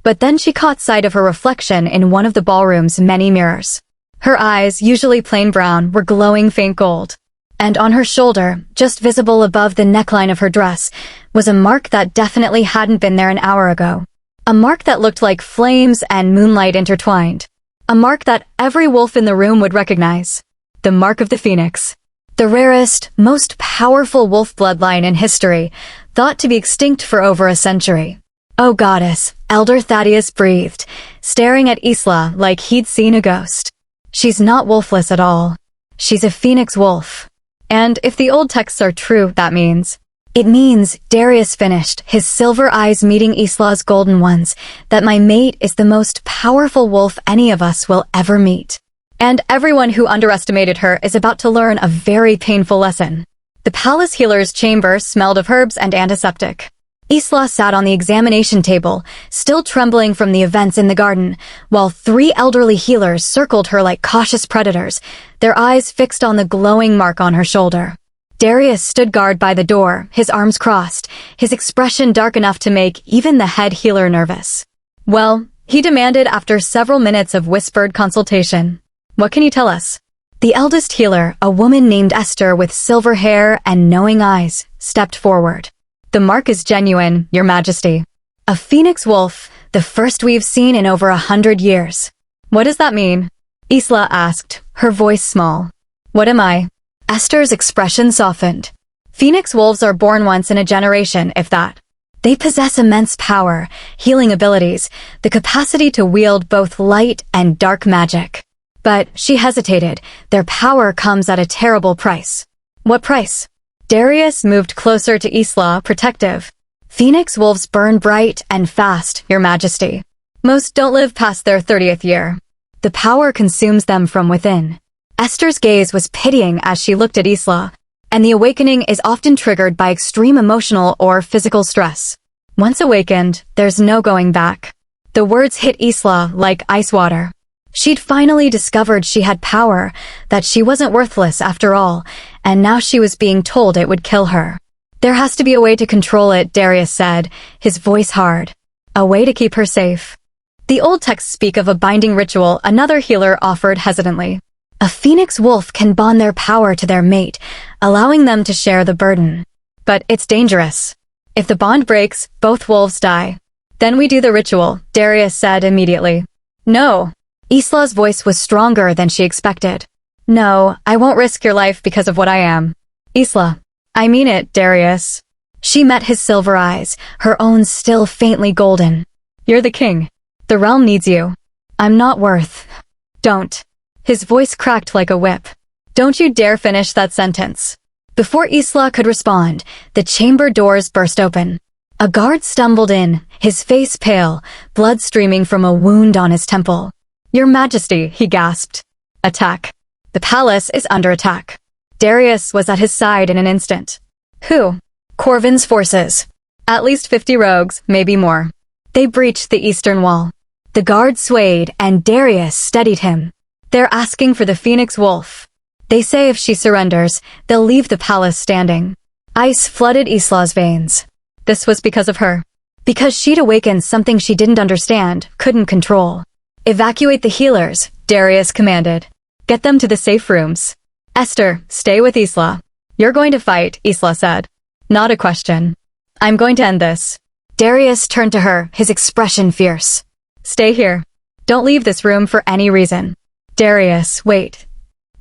But then she caught sight of her reflection in one of the ballroom's many mirrors. Her eyes, usually plain brown, were glowing faint gold. And on her shoulder, just visible above the neckline of her dress, was a mark that definitely hadn't been there an hour ago. A mark that looked like flames and moonlight intertwined. A mark that every wolf in the room would recognize. The mark of the phoenix. The rarest, most powerful wolf bloodline in history, thought to be extinct for over a century. Oh goddess, Elder Thaddeus breathed, staring at Isla like he'd seen a ghost. She's not wolfless at all. She's a phoenix wolf. And if the old texts are true, that means... It means, Darius finished, his silver eyes meeting Isla's golden ones, that my mate is the most powerful wolf any of us will ever meet. And everyone who underestimated her is about to learn a very painful lesson. The palace healer's chamber smelled of herbs and antiseptic. Isla sat on the examination table, still trembling from the events in the garden, while 3 elderly healers circled her like cautious predators, their eyes fixed on the glowing mark on her shoulder. Darius stood guard by the door, his arms crossed, his expression dark enough to make even the head healer nervous. Well, he demanded after several minutes of whispered consultation. What can you tell us? The eldest healer, a woman named Esther with silver hair and knowing eyes, stepped forward. The mark is genuine, Your Majesty. A phoenix wolf, the first we've seen in over 100 years. What does that mean? Isla asked, her voice small. What am I? Esther's expression softened. Phoenix wolves are born once in a generation, if that. They possess immense power, healing abilities, the capacity to wield both light and dark magic. But, she hesitated, their power comes at a terrible price. What price? Darius moved closer to Isla, protective. Phoenix wolves burn bright and fast, Your Majesty. Most don't live past their 30th year. The power consumes them from within. Esther's gaze was pitying as she looked at Isla, and the awakening is often triggered by extreme emotional or physical stress. Once awakened, there's no going back. The words hit Isla like ice water. She'd finally discovered she had power, that she wasn't worthless after all, and now she was being told it would kill her. There has to be a way to control it, Darius said, his voice hard. A way to keep her safe. The old texts speak of a binding ritual, another healer offered hesitantly. A phoenix wolf can bond their power to their mate, allowing them to share the burden. But it's dangerous. If the bond breaks, both wolves die. Then we do the ritual, Darius said immediately. No. Isla's voice was stronger than she expected. No, I won't risk your life because of what I am. Isla. I mean it, Darius. She met his silver eyes, her own still faintly golden. You're the king. The realm needs you. I'm not worth. Don't. His voice cracked like a whip. Don't you dare finish that sentence. Before Isla could respond, the chamber doors burst open. A guard stumbled in, his face pale, blood streaming from a wound on his temple. Your Majesty, he gasped. Attack. The palace is under attack. Darius was at his side in an instant. Who? Corvin's forces. At least 50 rogues, maybe more. They breached the eastern wall. The guard swayed, and Darius steadied him. They're asking for the Phoenix Wolf. They say if she surrenders, they'll leave the palace standing. Ice flooded Isla's veins. This was because of her. Because she'd awakened something she didn't understand, couldn't control. Evacuate the healers, Darius commanded. Get them to the safe rooms. Esther, stay with Isla. You're going to fight, Isla said. Not a question. I'm going to end this. Darius turned to her, his expression fierce. Stay here. Don't leave this room for any reason. Darius, wait.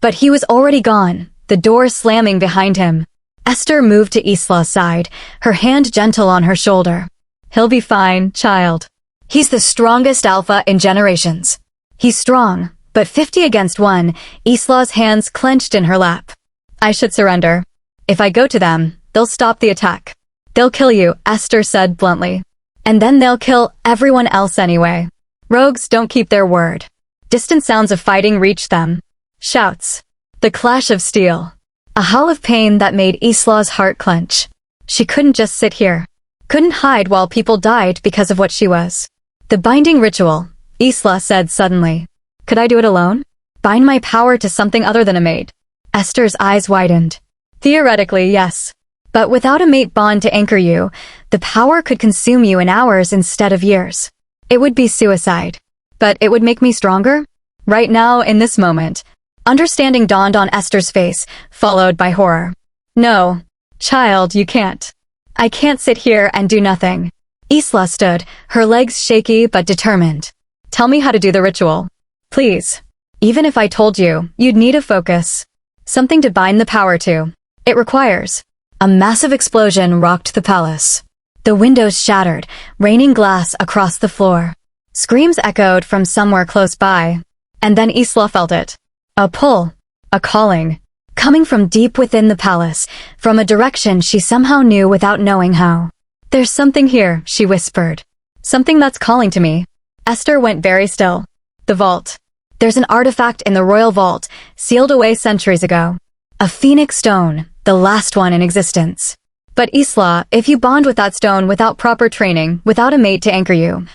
But he was already gone, the door slamming behind him. Esther moved to Isla's side, her hand gentle on her shoulder. He'll be fine, child. He's the strongest alpha in generations. He's strong, but 50 against 1, Isla's hands clenched in her lap. I should surrender. If I go to them, they'll stop the attack. They'll kill you, Esther said bluntly. And then they'll kill everyone else anyway. Rogues don't keep their word. Distant sounds of fighting reached them. Shouts. The clash of steel. A howl of pain that made Isla's heart clench. She couldn't just sit here. Couldn't hide while people died because of what she was. The binding ritual, Isla said suddenly. Could I do it alone? Bind my power to something other than a mate. Esther's eyes widened. Theoretically, yes. But without a mate bond to anchor you, the power could consume you in hours instead of years. It would be suicide. But it would make me stronger? Right now, in this moment. Understanding dawned on Esther's face, followed by horror. No. Child, you can't. I can't sit here and do nothing. Isla stood, her legs shaky but determined. Tell me how to do the ritual. Please. Even if I told you, you'd need a focus. Something to bind the power to. It requires. A massive explosion rocked the palace. The windows shattered, raining glass across the floor. Screams echoed from somewhere close by. And then Isla felt it. A pull. A calling. Coming from deep within the palace, from a direction she somehow knew without knowing how. There's something here, she whispered. Something that's calling to me. Esther went very still. The vault. There's an artifact in the royal vault, sealed away centuries ago. A phoenix stone, the last one in existence. But Isla, if you bond with that stone without proper training, without a mate to anchor you,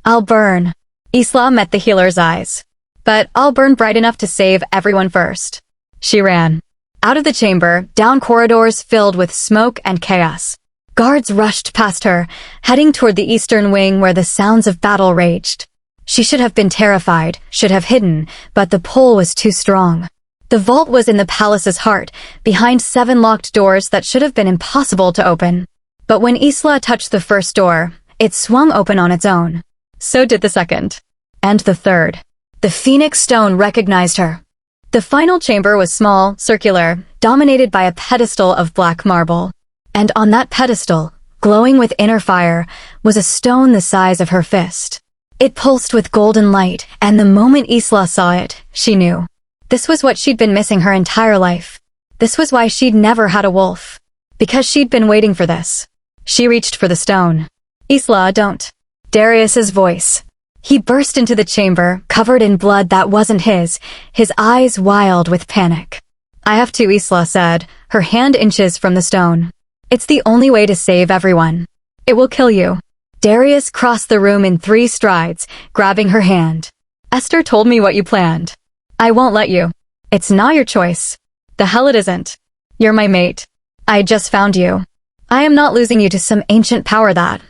I'll burn. Isla met the healer's eyes. But I'll burn bright enough to save everyone first. She ran. Out of the chamber, down corridors filled with smoke and chaos. Guards rushed past her, heading toward the eastern wing where the sounds of battle raged. She should have been terrified, should have hidden, but the pull was too strong. The vault was in the palace's heart, behind 7 locked doors that should have been impossible to open. But when Isla touched the first door, it swung open on its own. So did the second. And the third. The phoenix stone recognized her. The final chamber was small, circular, dominated by a pedestal of black marble. And on that pedestal, glowing with inner fire, was a stone the size of her fist. It pulsed with golden light, and the moment Isla saw it, she knew. This was what she'd been missing her entire life. This was why she'd never had a wolf. Because she'd been waiting for this. She reached for the stone. Isla, don't. Darius's voice. He burst into the chamber, covered in blood that wasn't his eyes wild with panic. I have to, Isla said, her hand inches from the stone. It's the only way to save everyone. It will kill you. Darius crossed the room in 3 strides, grabbing her hand. Esther told me what you planned. I won't let you. It's not your choice. The hell it isn't. You're my mate. I just found you. I am not losing you to some ancient power that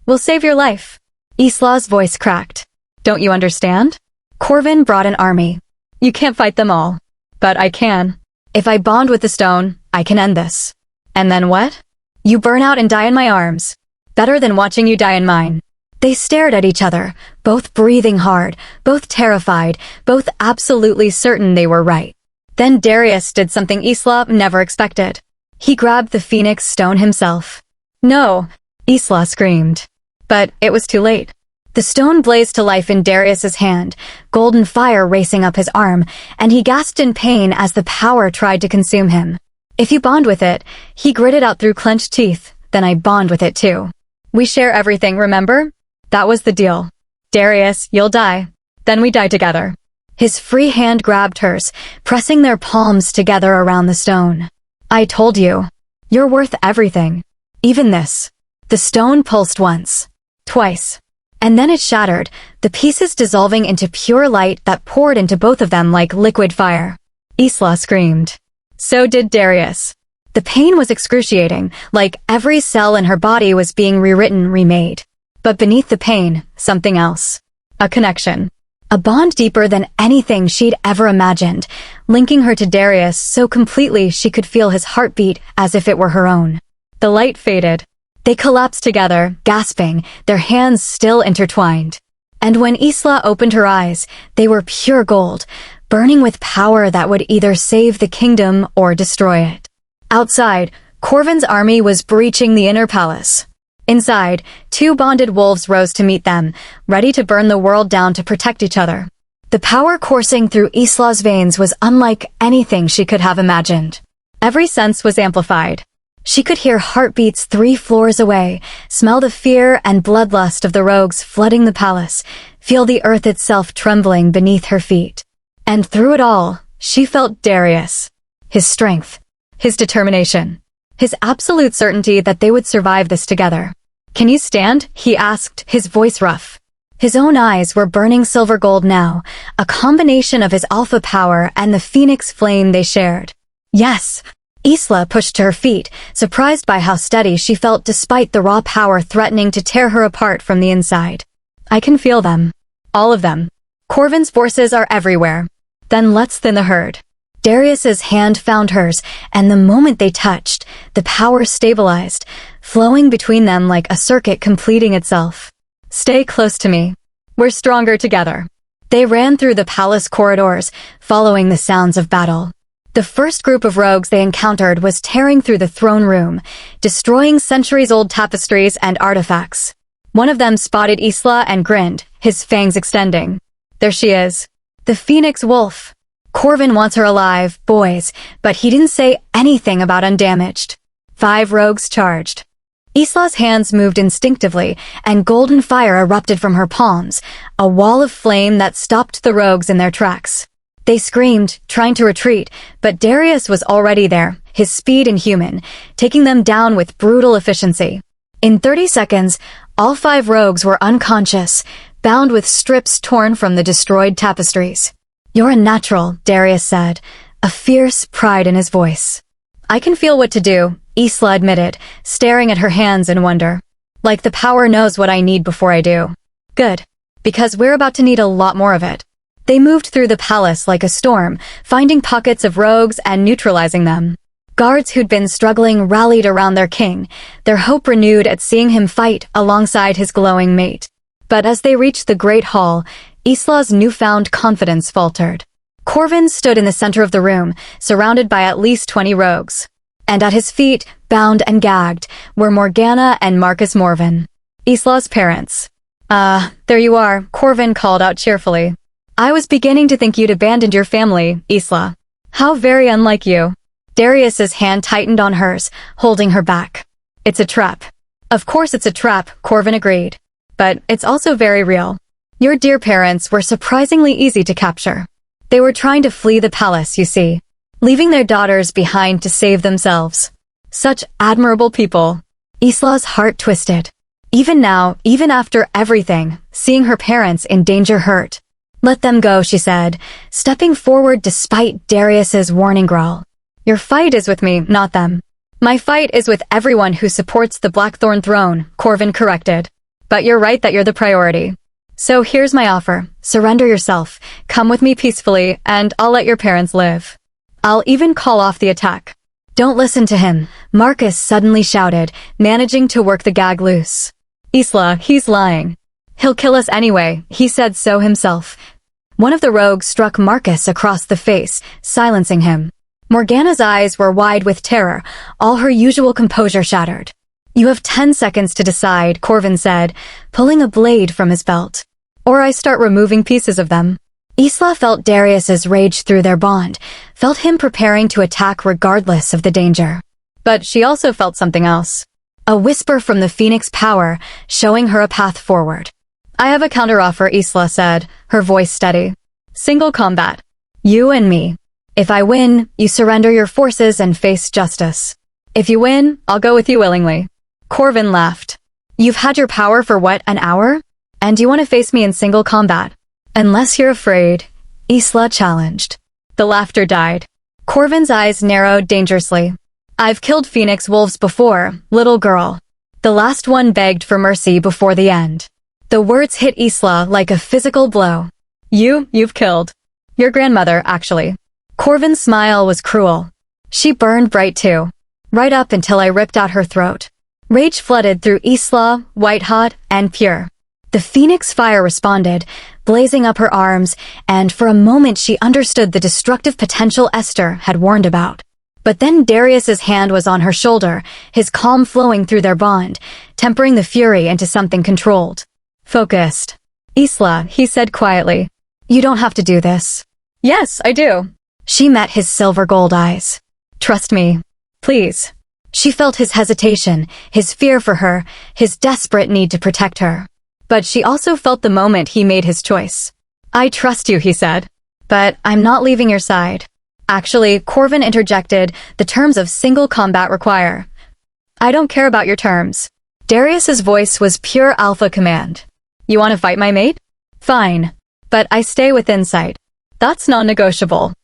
will save your life. Isla's voice cracked. Don't you understand? Corvin brought an army. You can't fight them all. But I can. If I bond with the stone, I can end this. And then what? You burn out and die in my arms. Better than watching you die in mine. They stared at each other, both breathing hard, both terrified, both absolutely certain they were right. Then Darius did something Isla never expected. He grabbed the phoenix stone himself. No, Isla screamed. But it was too late. The stone blazed to life in Darius's hand, golden fire racing up his arm, and he gasped in pain as the power tried to consume him. If you bond with it, he gritted out through clenched teeth, then I bond with it too. We share everything, remember? That was the deal. Darius, you'll die. Then we die together. His free hand grabbed hers, pressing their palms together around the stone. I told you. You're worth everything. Even this. The stone pulsed once. Twice. And then it shattered, the pieces dissolving into pure light that poured into both of them like liquid fire. Isla screamed. So did Darius. The pain was excruciating, like every cell in her body was being rewritten, remade. But beneath the pain, something else. A connection. A bond deeper than anything she'd ever imagined, linking her to Darius so completely she could feel his heartbeat as if it were her own. The light faded. They collapsed together, gasping, their hands still intertwined. And when Isla opened her eyes, they were pure gold, burning with power that would either save the kingdom or destroy it. Outside, Corvin's army was breaching the inner palace. Inside, 2 bonded wolves rose to meet them, ready to burn the world down to protect each other. The power coursing through Isla's veins was unlike anything she could have imagined. Every sense was amplified. She could hear heartbeats 3 floors away, smell the fear and bloodlust of the rogues flooding the palace, feel the earth itself trembling beneath her feet. And through it all, she felt Darius. His strength. His determination. His absolute certainty that they would survive this together. Can you stand? He asked, his voice rough. His own eyes were burning silver gold now, a combination of his alpha power and the phoenix flame they shared. Yes. Isla pushed to her feet, surprised by how steady she felt despite the raw power threatening to tear her apart from the inside. I can feel them. All of them. Corvin's forces are everywhere. Then let's thin the herd. Darius's hand found hers, and the moment they touched, the power stabilized, flowing between them like a circuit completing itself. Stay close to me. We're stronger together. They ran through the palace corridors, following the sounds of battle. The first group of rogues they encountered was tearing through the throne room, destroying centuries-old tapestries and artifacts. One of them spotted Isla and grinned, his fangs extending. There she is. The Phoenix Wolf. Corvin wants her alive, boys, but he didn't say anything about undamaged. 5 rogues charged. Isla's hands moved instinctively, and golden fire erupted from her palms, a wall of flame that stopped the rogues in their tracks. They screamed, trying to retreat, but Darius was already there, his speed inhuman, taking them down with brutal efficiency. In 30 seconds, all 5 rogues were unconscious, bound with strips torn from the destroyed tapestries. You're a natural, Darius said, a fierce pride in his voice. I can feel what to do, Isla admitted, staring at her hands in wonder. Like the power knows what I need before I do. Good. Because we're about to need a lot more of it. They moved through the palace like a storm, finding pockets of rogues and neutralizing them. Guards who'd been struggling rallied around their king, their hope renewed at seeing him fight alongside his glowing mate. But as they reached the Great Hall, Isla's newfound confidence faltered. Corvin stood in the center of the room, surrounded by at least 20 rogues. And at his feet, bound and gagged, were Morgana and Marcus Morven, Isla's parents. There you are, Corvin called out cheerfully. I was beginning to think you'd abandoned your family, Isla. How very unlike you. Darius's hand tightened on hers, holding her back. It's a trap. Of course it's a trap, Corvin agreed. But it's also very real. Your dear parents were surprisingly easy to capture. They were trying to flee the palace, you see, leaving their daughters behind to save themselves. Such admirable people. Isla's heart twisted. Even now, even after everything, seeing her parents in danger hurt. Let them go, she said, stepping forward despite Darius's warning growl. Your fight is with me, not them. My fight is with everyone who supports the Blackthorn throne, Corvin corrected. But you're right that you're the priority. So here's my offer. Surrender yourself, come with me peacefully, and I'll let your parents live. I'll even call off the attack. Don't listen to him, Marcus suddenly shouted, managing to work the gag loose. Isla, he's lying. He'll kill us anyway, he said so himself. One of the rogues struck Marcus across the face, silencing him. Morgana's eyes were wide with terror, all her usual composure shattered. You have 10 seconds to decide, Corvin said, pulling a blade from his belt. Or I start removing pieces of them. Isla felt Darius's rage through their bond, felt him preparing to attack regardless of the danger. But she also felt something else. A whisper from the Phoenix power, showing her a path forward. I have a counteroffer, Isla said, her voice steady. Single combat. You and me. If I win, you surrender your forces and face justice. If you win, I'll go with you willingly. Corvin laughed. You've had your power for what, an hour? And you want to face me in single combat? Unless you're afraid, Isla challenged. The laughter died. Corvin's eyes narrowed dangerously. I've killed Phoenix wolves before, little girl. The last one begged for mercy before the end. The words hit Isla like a physical blow. You've killed. Your grandmother, actually. Corvin's smile was cruel. She burned bright too. Right up until I ripped out her throat. Rage flooded through Isla, white-hot and pure. The Phoenix fire responded, blazing up her arms, and for a moment she understood the destructive potential Esther had warned about. But then Darius's hand was on her shoulder, his calm flowing through their bond, tempering the fury into something controlled. Focused. Isla, he said quietly. You don't have to do this. Yes, I do. She met his silver gold eyes. Trust me. Please. She felt his hesitation, his fear for her, his desperate need to protect her. But she also felt the moment he made his choice. I trust you, he said. But I'm not leaving your side. Actually, Corvin interjected, the terms of single combat require. I don't care about your terms. Darius's voice was pure alpha command. You want to fight my mate? Fine. But I stay within sight. That's non-negotiable.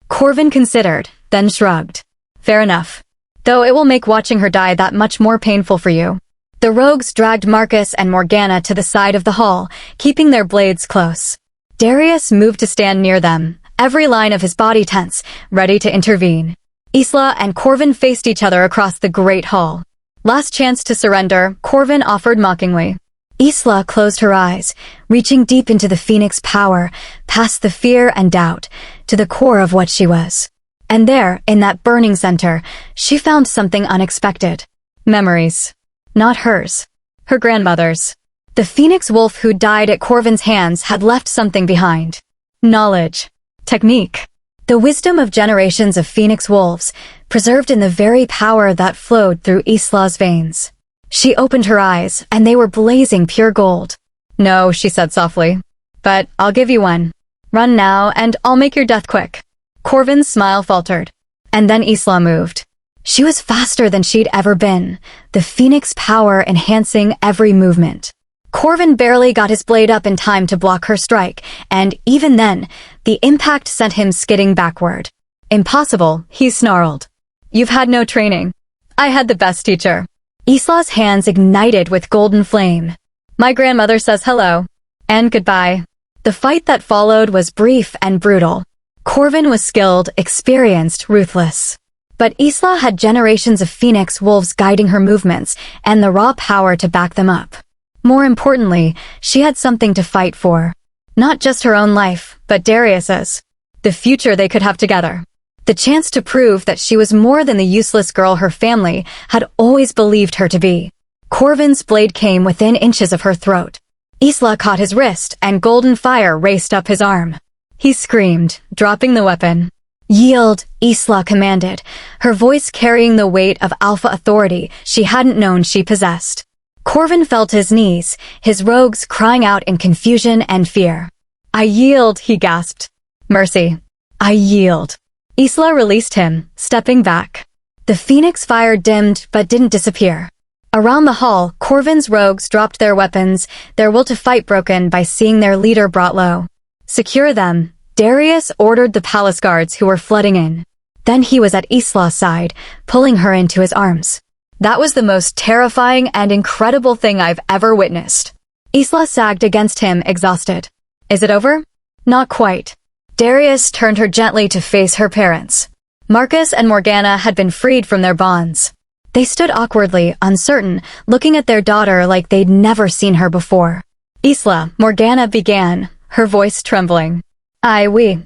Corvin considered, then shrugged. Fair enough. Though it will make watching her die that much more painful for you. The rogues dragged Marcus and Morgana to the side of the hall, keeping their blades close. Darius moved to stand near them, every line of his body tense, ready to intervene. Isla and Corvin faced each other across the great hall. Last chance to surrender, Corvin offered mockingly. Isla closed her eyes, reaching deep into the Phoenix power, past the fear and doubt, to the core of what she was. And there, in that burning center, she found something unexpected. Memories. Not hers. Her grandmother's. The Phoenix wolf who died at Corvin's hands had left something behind. Knowledge. Technique. The wisdom of generations of Phoenix wolves, preserved in the very power that flowed through Isla's veins. She opened her eyes, and they were blazing pure gold. No, she said softly. But I'll give you one. Run now, and I'll make your death quick. Corvin's smile faltered. And then Isla moved. She was faster than she'd ever been, the Phoenix power enhancing every movement. Corvin barely got his blade up in time to block her strike, and even then, the impact sent him skidding backward. Impossible, he snarled. You've had no training. I had the best teacher. Isla's hands ignited with golden flame. My grandmother says hello. And goodbye. The fight that followed was brief and brutal. Corvin was skilled, experienced, ruthless. But Isla had generations of Phoenix wolves guiding her movements, and the raw power to back them up. More importantly, she had something to fight for. Not just her own life, but Darius's. The future they could have together. The chance to prove that she was more than the useless girl her family had always believed her to be. Corvin's blade came within inches of her throat. Isla caught his wrist, and golden fire raced up his arm. He screamed, dropping the weapon. Yield, Isla commanded, her voice carrying the weight of alpha authority she hadn't known she possessed. Corvin fell to his knees, his rogues crying out in confusion and fear. "I yield," he gasped. "Mercy. I yield." Isla released him, stepping back. The phoenix fire dimmed but didn't disappear. Around the hall, Corvin's rogues dropped their weapons, their will to fight broken by seeing their leader brought low. "Secure them," Darius ordered the palace guards who were flooding in. Then he was at Isla's side, pulling her into his arms. That was the most terrifying and incredible thing I've ever witnessed. Isla sagged against him, exhausted. "Is it over?" "Not quite." Darius turned her gently to face her parents. Marcus and Morgana had been freed from their bonds. They stood awkwardly, uncertain, looking at their daughter like they'd never seen her before. "Isla," Morgana began, her voice trembling. We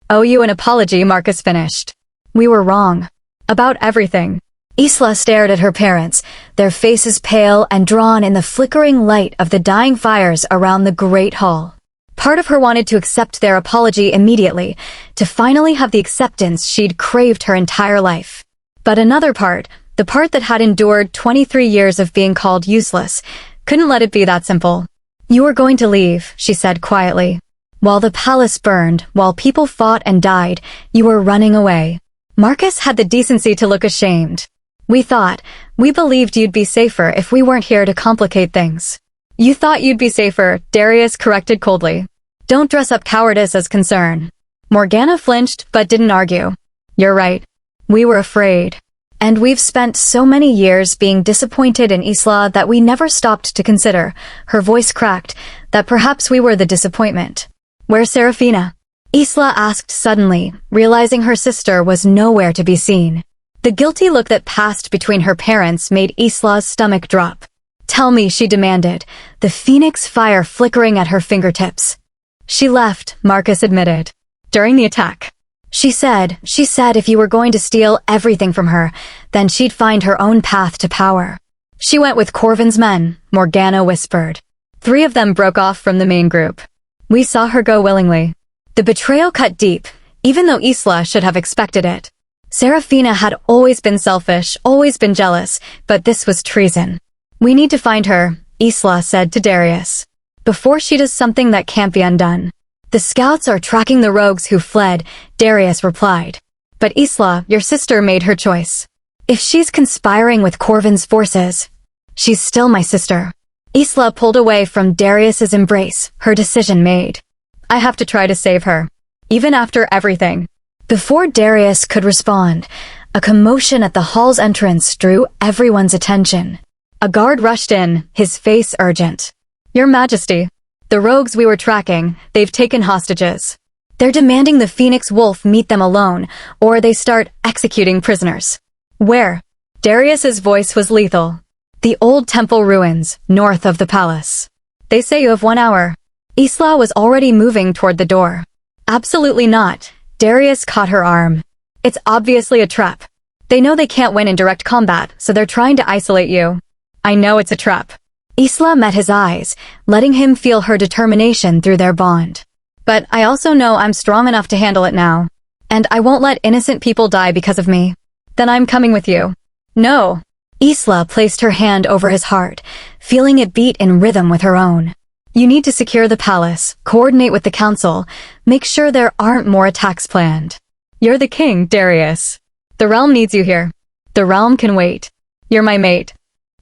owe you an apology," Marcus finished. "We were wrong. About everything." Isla stared at her parents, their faces pale and drawn in the flickering light of the dying fires around the great hall. Part of her wanted to accept their apology immediately, to finally have the acceptance she'd craved her entire life. But another part, the part that had endured 23 years of being called useless, couldn't let it be that simple. "You were going to leave," she said quietly. "While the palace burned, while people fought and died, you were running away." Marcus had the decency to look ashamed. We believed you'd be safer if we weren't here to complicate things." "You thought you'd be safer," Darius corrected coldly. "Don't dress up cowardice as concern." Morgana flinched but didn't argue. "You're right. We were afraid. And we've spent so many years being disappointed in Isla that we never stopped to consider," her voice cracked, "that perhaps we were the disappointment." "Where's Serafina?" Isla asked suddenly, realizing her sister was nowhere to be seen. The guilty look that passed between her parents made Isla's stomach drop. "Tell me," she demanded, the phoenix fire flickering at her fingertips. "She left," Marcus admitted. "During the attack." She said if you were going to steal everything from her, then she'd find her own path to power." "She went with Corvin's men," Morgana whispered. 3 of them broke off from the main group. "We saw her go willingly." The betrayal cut deep, even though Isla should have expected it. Serafina had always been selfish, always been jealous, but this was treason. "We need to find her," Isla said to Darius. "Before she does something that can't be undone." "The scouts are tracking the rogues who fled," Darius replied. "But Isla, your sister made her choice. If she's conspiring with Corvin's forces, she's still my sister." Isla pulled away from Darius's embrace, her decision made. "I have to try to save her. Even after everything." Before Darius could respond, a commotion at the hall's entrance drew everyone's attention. A guard rushed in, his face urgent. "Your Majesty, the rogues we were tracking, they've taken hostages. They're demanding the Phoenix Wolf meet them alone, or they start executing prisoners." "Where?" Darius's voice was lethal. "The old temple ruins, north of the palace. They say you have 1 hour." Isla was already moving toward the door. "Absolutely not." Darius caught her arm. "It's obviously a trap. They know they can't win in direct combat, so they're trying to isolate you." "I know it's a trap." Isla met his eyes, letting him feel her determination through their bond. "But I also know I'm strong enough to handle it now. And I won't let innocent people die because of me." "Then I'm coming with you." "No." Isla placed her hand over his heart, feeling it beat in rhythm with her own. "You need to secure the palace, coordinate with the council, make sure there aren't more attacks planned. You're the king, Darius. The realm needs you here. The realm can wait. You're my mate.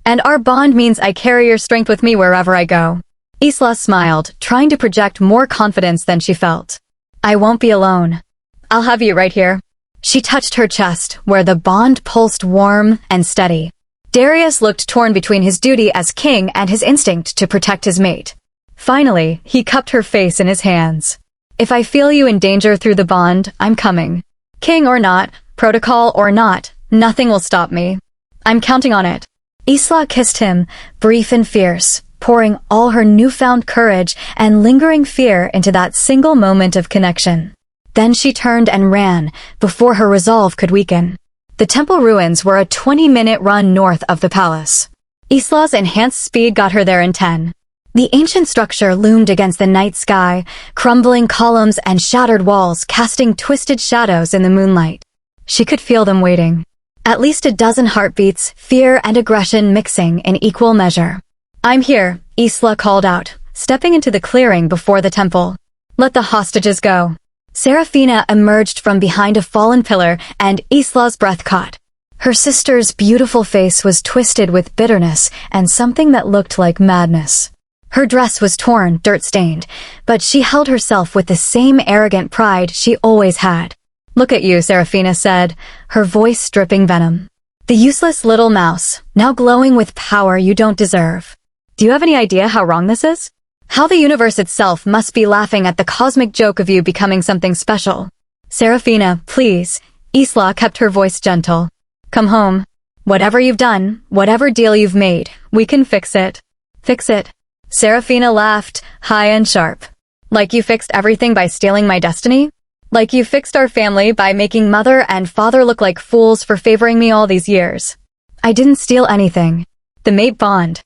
And our bond means I carry your strength with me wherever I go." Isla smiled, trying to project more confidence than she felt. "I won't be alone. I'll have you right here." She touched her chest, where the bond pulsed warm and steady. Darius looked torn between his duty as king and his instinct to protect his mate. Finally, he cupped her face in his hands. "If I feel you in danger through the bond, I'm coming. King or not, protocol or not, nothing will stop me. I'm counting on it." Isla kissed him, brief and fierce, pouring all her newfound courage and lingering fear into that single moment of connection. Then she turned and ran, before her resolve could weaken. The temple ruins were a 20-minute run north of the palace. Isla's enhanced speed got her there in 10. The ancient structure loomed against the night sky, crumbling columns and shattered walls casting twisted shadows in the moonlight. She could feel them waiting. At least a dozen heartbeats, fear and aggression mixing in equal measure. I'm here, Isla called out, stepping into the clearing before the temple. Let the hostages go. Serafina emerged from behind a fallen pillar, and Isla's breath caught. Her sister's beautiful face was twisted with bitterness and something that looked like madness. Her dress was torn, dirt-stained, but she held herself with the same arrogant pride she always had. Look at you, Serafina said, her voice dripping venom. The useless little mouse, now glowing with power you don't deserve. Do you have any idea how wrong this is? How the universe itself must be laughing at the cosmic joke of you becoming something special. Serafina, please. Isla kept her voice gentle. Come home. Whatever you've done, whatever deal you've made, we can fix it. Fix it. Serafina laughed, high and sharp. Like you fixed everything by stealing my destiny? Like you fixed our family by making mother and father look like fools for favoring me all these years. I didn't steal anything. The mate bond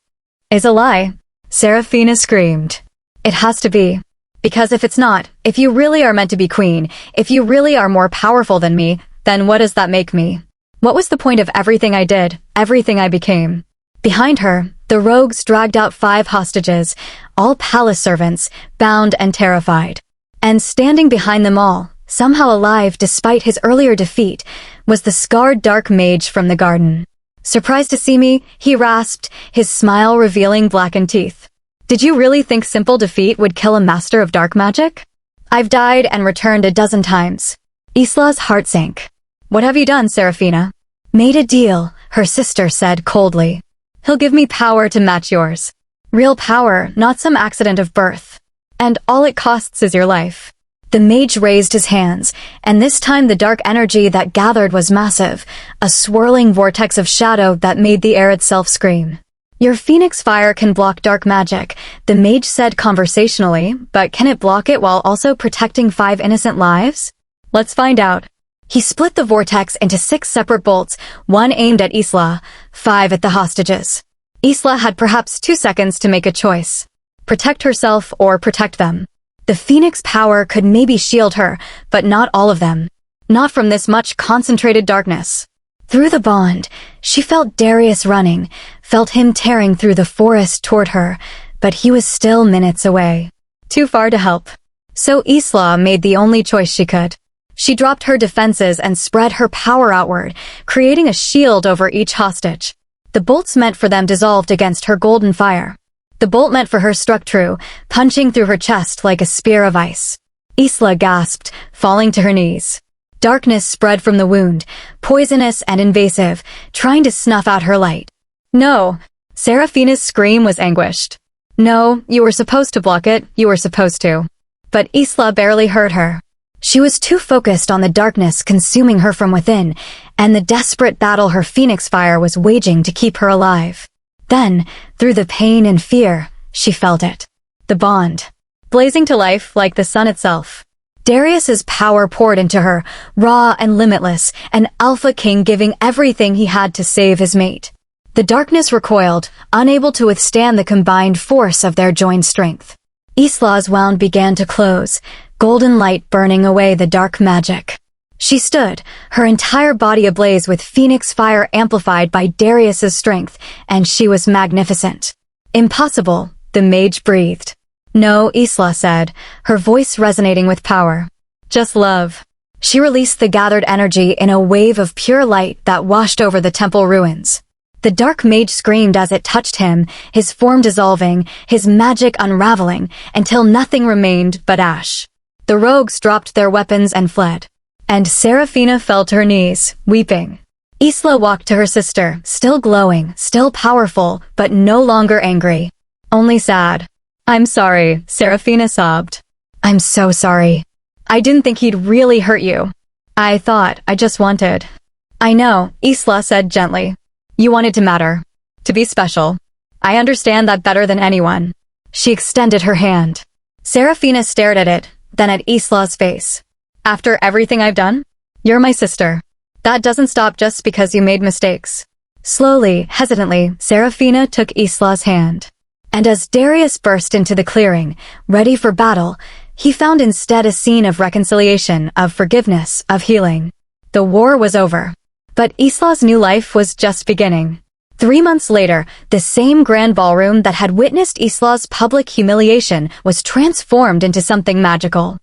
is a lie. Serafina screamed. It has to be. Because if it's not, if you really are meant to be queen, if you really are more powerful than me, then what does that make me? What was the point of everything I did, everything I became? Behind her, the rogues dragged out 5 hostages, all palace servants, bound and terrified. And standing behind them all, somehow alive despite his earlier defeat, was the scarred dark mage from the garden. Surprised to see me, he rasped, his smile revealing blackened teeth. Did you really think simple defeat would kill a master of dark magic? I've died and returned a dozen times. Isla's heart sank. What have you done, Serafina? Made a deal, her sister said coldly. He'll give me power to match yours. Real power, not some accident of birth. And all it costs is your life. The mage raised his hands, and this time the dark energy that gathered was massive, a swirling vortex of shadow that made the air itself scream. Your phoenix fire can block dark magic, the mage said conversationally, but can it block it while also protecting 5 innocent lives? Let's find out. He split the vortex into 6 separate bolts, 1 aimed at Isla, 5 at the hostages. Isla had perhaps 2 seconds to make a choice. Protect herself or protect them. The phoenix power could maybe shield her, but not all of them. Not from this much concentrated darkness. Through the bond, she felt Darius running, felt him tearing through the forest toward her, but he was still minutes away. Too far to help. So Isla made the only choice she could. She dropped her defenses and spread her power outward, creating a shield over each hostage. The bolts meant for them dissolved against her golden fire. The bolt meant for her struck true, punching through her chest like a spear of ice. Isla gasped, falling to her knees. Darkness spread from the wound, poisonous and invasive, trying to snuff out her light. No! Serafina's scream was anguished. No, you were supposed to block it, you were supposed to. But Isla barely heard her. She was too focused on the darkness consuming her from within, and the desperate battle her phoenix fire was waging to keep her alive. Then, through the pain and fear, she felt it. The bond. Blazing to life like the sun itself. Darius's power poured into her, raw and limitless, an alpha king giving everything he had to save his mate. The darkness recoiled, unable to withstand the combined force of their joined strength. Isla's wound began to close, golden light burning away the dark magic. She stood, her entire body ablaze with phoenix fire amplified by Darius's strength, and she was magnificent. Impossible, the mage breathed. No, Isla said, her voice resonating with power. Just love. She released the gathered energy in a wave of pure light that washed over the temple ruins. The dark mage screamed as it touched him, his form dissolving, his magic unraveling, until nothing remained but ash. The rogues dropped their weapons and fled. And Serafina fell to her knees, weeping. Isla walked to her sister, still glowing, still powerful, but no longer angry. Only sad. I'm sorry, Serafina sobbed. I'm so sorry. I didn't think he'd really hurt you. I just wanted. I know, Isla said gently. You wanted to matter. To be special. I understand that better than anyone. She extended her hand. Serafina stared at it, then at Isla's face. After everything I've done? You're my sister. That doesn't stop just because you made mistakes. Slowly, hesitantly, Serafina took Isla's hand. And as Darius burst into the clearing, ready for battle, he found instead a scene of reconciliation, of forgiveness, of healing. The war was over. But Isla's new life was just beginning. 3 months later, the same grand ballroom that had witnessed Isla's public humiliation was transformed into something magical.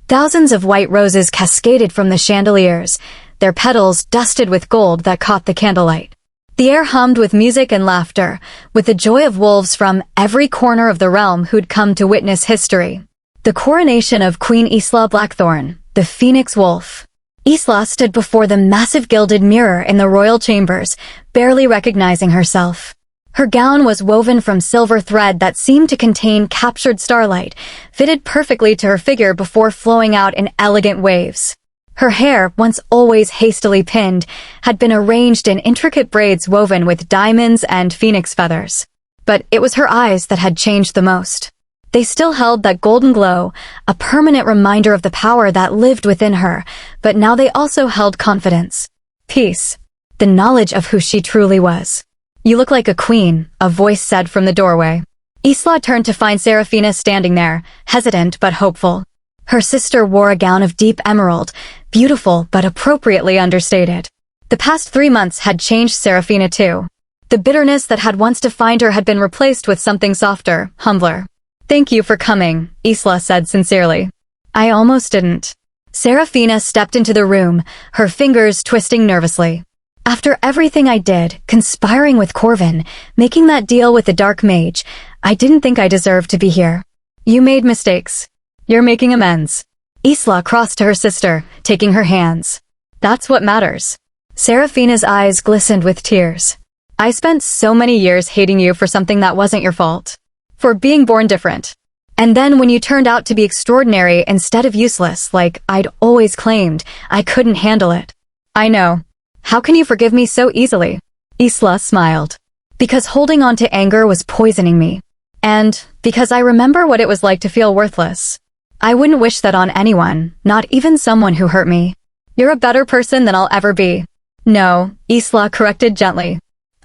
Thousands of white roses cascaded from the chandeliers, their petals dusted with gold that caught the candlelight. The air hummed with music and laughter, with the joy of wolves from every corner of the realm who'd come to witness history. The coronation of Queen Isla Blackthorn, the Phoenix Wolf. Isla stood before the massive gilded mirror in the royal chambers, barely recognizing herself. Her gown was woven from silver thread that seemed to contain captured starlight, fitted perfectly to her figure before flowing out in elegant waves. Her hair, once always hastily pinned, had been arranged in intricate braids woven with diamonds and phoenix feathers. But it was her eyes that had changed the most. They still held that golden glow, a permanent reminder of the power that lived within her, but now they also held confidence, peace, the knowledge of who she truly was. "You look like a queen," a voice said from the doorway. Isla turned to find Serafina standing there, hesitant but hopeful. Her sister wore a gown of deep emerald, beautiful but appropriately understated. The past 3 months had changed Serafina too. The bitterness that had once defined her had been replaced with something softer, humbler. "Thank you for coming," Isla said sincerely. "I almost didn't." Serafina stepped into the room, her fingers twisting nervously. "After everything I did, conspiring with Corvin, making that deal with the Dark Mage, I didn't think I deserved to be here. You made mistakes. You're making amends." Isla crossed to her sister, taking her hands. "That's what matters." Serafina's eyes glistened with tears. "I spent so many years hating you for something that wasn't your fault. For being born different. And then when you turned out to be extraordinary instead of useless, like I'd always claimed, I couldn't handle it. I know. How can you forgive me so easily?" Isla smiled. "Because holding on to anger was poisoning me. And because I remember what it was like to feel worthless. I wouldn't wish that on anyone, not even someone who hurt me. You're a better person than I'll ever be." "No," Isla corrected gently.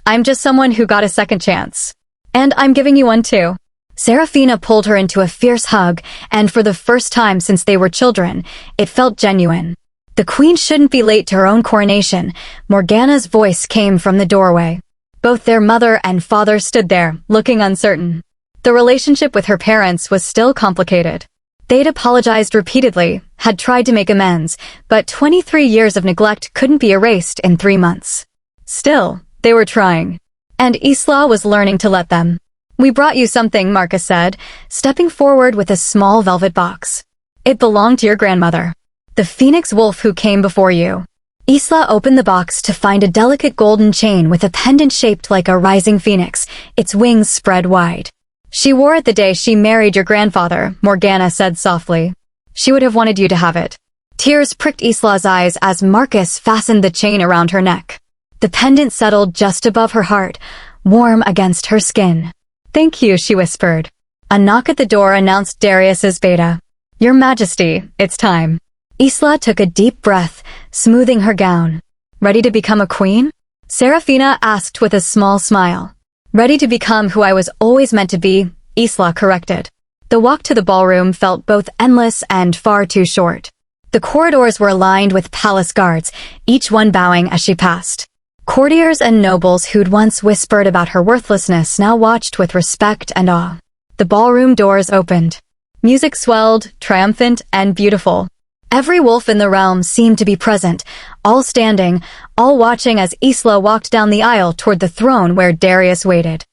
"I'm just someone who got a second chance. And I'm giving you one too." Serafina pulled her into a fierce hug, and for the first time since they were children, it felt genuine. The queen shouldn't be late to her own coronation. Morgana's voice came from the doorway. Both their mother and father stood there, looking uncertain. The relationship with her parents was still complicated. They'd apologized repeatedly, had tried to make amends, but 23 years of neglect couldn't be erased in 3 months. Still, they were trying. And Isla was learning to let them. "We brought you something," Marcus said, stepping forward with a small velvet box. "It belonged to your grandmother. The Phoenix Wolf who came before you." Isla opened the box to find a delicate golden chain with a pendant shaped like a rising phoenix, its wings spread wide. "She wore it the day she married your grandfather," Morgana said softly. "She would have wanted you to have it." Tears pricked Isla's eyes as Marcus fastened the chain around her neck. The pendant settled just above her heart, warm against her skin. "Thank you," she whispered. A knock at the door announced Darius's beta. "Your Majesty, it's time." Isla took a deep breath, smoothing her gown. "Ready to become a queen?" Serafina asked with a small smile. "Ready to become who I was always meant to be," Isla corrected. The walk to the ballroom felt both endless and far too short. The corridors were lined with palace guards, each one bowing as she passed. Courtiers and nobles who'd once whispered about her worthlessness now watched with respect and awe. The ballroom doors opened. Music swelled, triumphant and beautiful. Every wolf in the realm seemed to be present, all standing, all watching as Isla walked down the aisle toward the throne where Darius waited.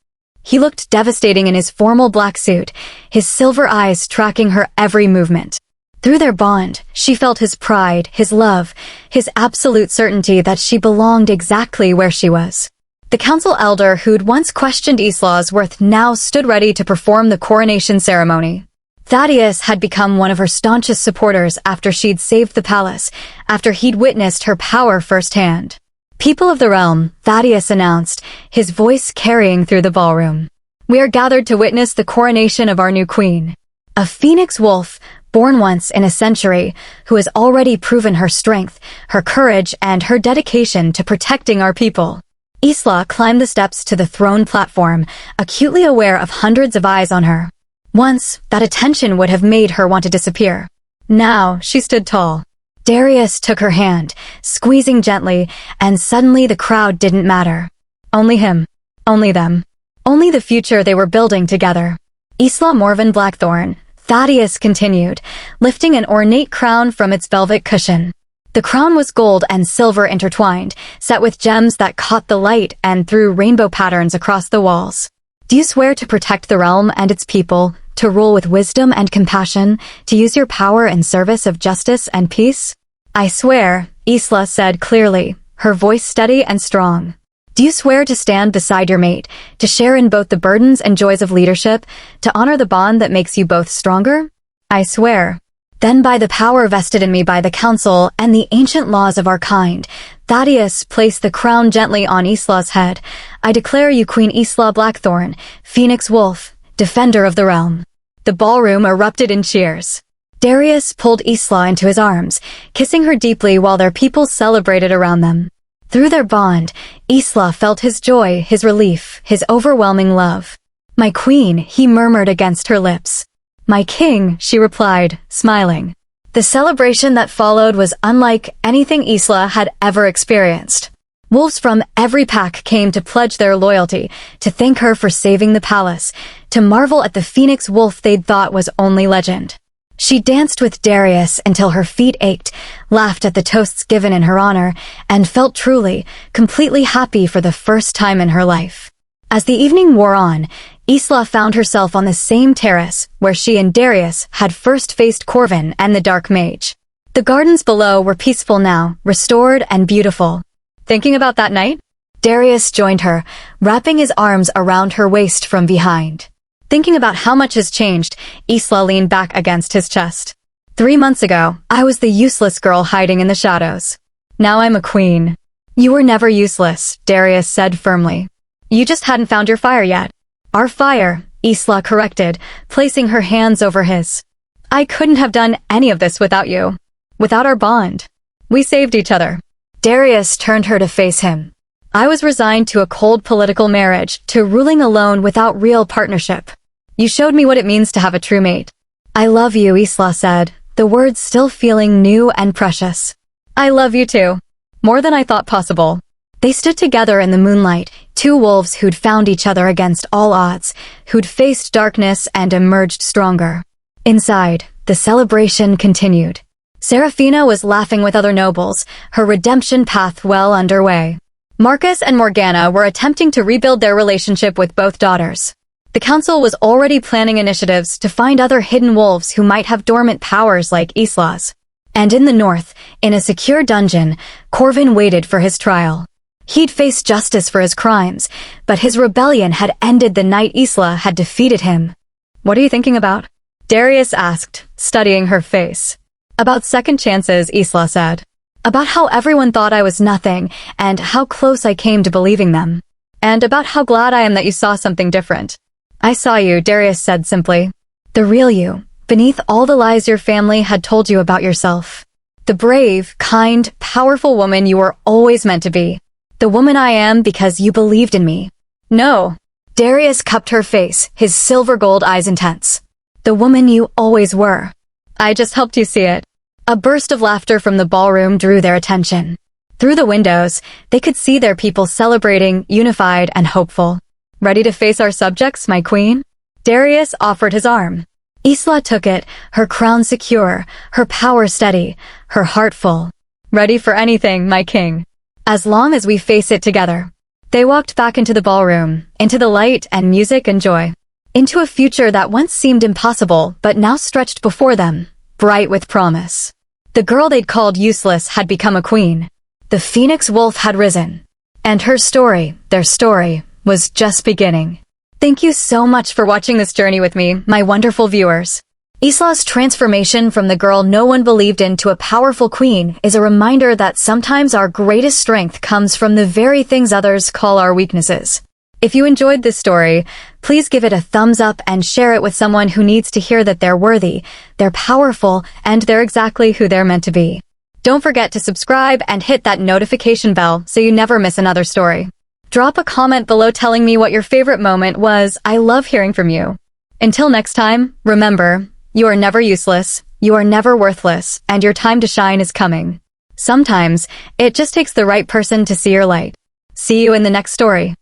He looked devastating in his formal black suit, his silver eyes tracking her every movement. Through their bond, she felt his pride, his love, his absolute certainty that she belonged exactly where she was. The council elder who'd once questioned Isla's worth now stood ready to perform the coronation ceremony. Thaddeus had become one of her staunchest supporters after she'd saved the palace, after he'd witnessed her power firsthand. "People of the realm," Thaddeus announced, his voice carrying through the ballroom. "We are gathered to witness the coronation of our new queen. A phoenix wolf, born once in a century, who has already proven her strength, her courage, and her dedication to protecting our people." Isla climbed the steps to the throne platform, acutely aware of hundreds of eyes on her. Once, that attention would have made her want to disappear. Now, she stood tall. Darius took her hand, squeezing gently, and suddenly the crowd didn't matter. Only him. Only them. Only the future they were building together. Isla Morven Blackthorn, Thaddeus continued, lifting an ornate crown from its velvet cushion. The crown was gold and silver intertwined, set with gems that caught the light and threw rainbow patterns across the walls. Do you swear to protect the realm and its people, to rule with wisdom and compassion, to use your power in service of justice and peace? I swear, Isla said clearly, her voice steady and strong. Do you swear to stand beside your mate, to share in both the burdens and joys of leadership, to honor the bond that makes you both stronger? I swear. Then by the power vested in me by the council and the ancient laws of our kind, Thaddeus placed the crown gently on Isla's head. I declare you Queen Isla Blackthorn, Phoenix Wolf, defender of the realm. The ballroom erupted in cheers. Darius pulled Isla into his arms, kissing her deeply while their people celebrated around them. Through their bond, Isla felt his joy, his relief, his overwhelming love. My queen, he murmured against her lips. My king, she replied, smiling. The celebration that followed was unlike anything Isla had ever experienced. Wolves from every pack came to pledge their loyalty, to thank her for saving the palace, to marvel at the phoenix wolf they'd thought was only legend. She danced with Darius until her feet ached, laughed at the toasts given in her honor, and felt truly, completely happy for the first time in her life. As the evening wore on, Isla found herself on the same terrace where she and Darius had first faced Corvin and the Dark Mage. The gardens below were peaceful now, restored and beautiful. Thinking about that night? Darius joined her, wrapping his arms around her waist from behind. Thinking about how much has changed, Isla leaned back against his chest. 3 months ago, I was the useless girl hiding in the shadows. Now I'm a queen. You were never useless, Darius said firmly. You just hadn't found your fire yet. Our fire, Isla corrected, placing her hands over his. I couldn't have done any of this without you. Without our bond. We saved each other. Darius turned her to face him. I was resigned to a cold political marriage, to ruling alone without real partnership. You showed me what it means to have a true mate. I love you, Isla said, the words still feeling new and precious. I love you too. More than I thought possible. They stood together in the moonlight, two wolves who'd found each other against all odds, who'd faced darkness and emerged stronger. Inside, the celebration continued. Serafina was laughing with other nobles, her redemption path well underway. Marcus and Morgana were attempting to rebuild their relationship with both daughters. The council was already planning initiatives to find other hidden wolves who might have dormant powers like Isla's. And in the north, in a secure dungeon, Corvin waited for his trial. He'd face justice for his crimes, but his rebellion had ended the night Isla had defeated him. What are you thinking about? Darius asked, studying her face. About second chances, Isla said. About how everyone thought I was nothing, and how close I came to believing them. And about how glad I am that you saw something different. I saw you, Darius said simply. The real you, beneath all the lies your family had told you about yourself. The brave, kind, powerful woman you were always meant to be. The woman I am because you believed in me. No. Darius cupped her face, his silver gold eyes intense. The woman you always were. I just helped you see it. A burst of laughter from the ballroom drew their attention. Through the windows, they could see their people celebrating, unified and hopeful. Ready to face our subjects, my queen? Darius offered his arm. Isla took it, her crown secure, her power steady, her heart full. Ready for anything, my king. As long as we face it together. They walked back into the ballroom, into the light and music and joy. Into a future that once seemed impossible, but now stretched before them, bright with promise. The girl they'd called useless had become a queen. The phoenix wolf had risen. And her story, their story, was just beginning. Thank you so much for watching this journey with me, my wonderful viewers. Isla's transformation from the girl no one believed in to a powerful queen is a reminder that sometimes our greatest strength comes from the very things others call our weaknesses. If you enjoyed this story, please give it a thumbs up and share it with someone who needs to hear that they're worthy, they're powerful, and they're exactly who they're meant to be. Don't forget to subscribe and hit that notification bell so you never miss another story. Drop a comment below telling me what your favorite moment was. I love hearing from you. Until next time, remember, you are never useless, you are never worthless, and your time to shine is coming. Sometimes, it just takes the right person to see your light. See you in the next story.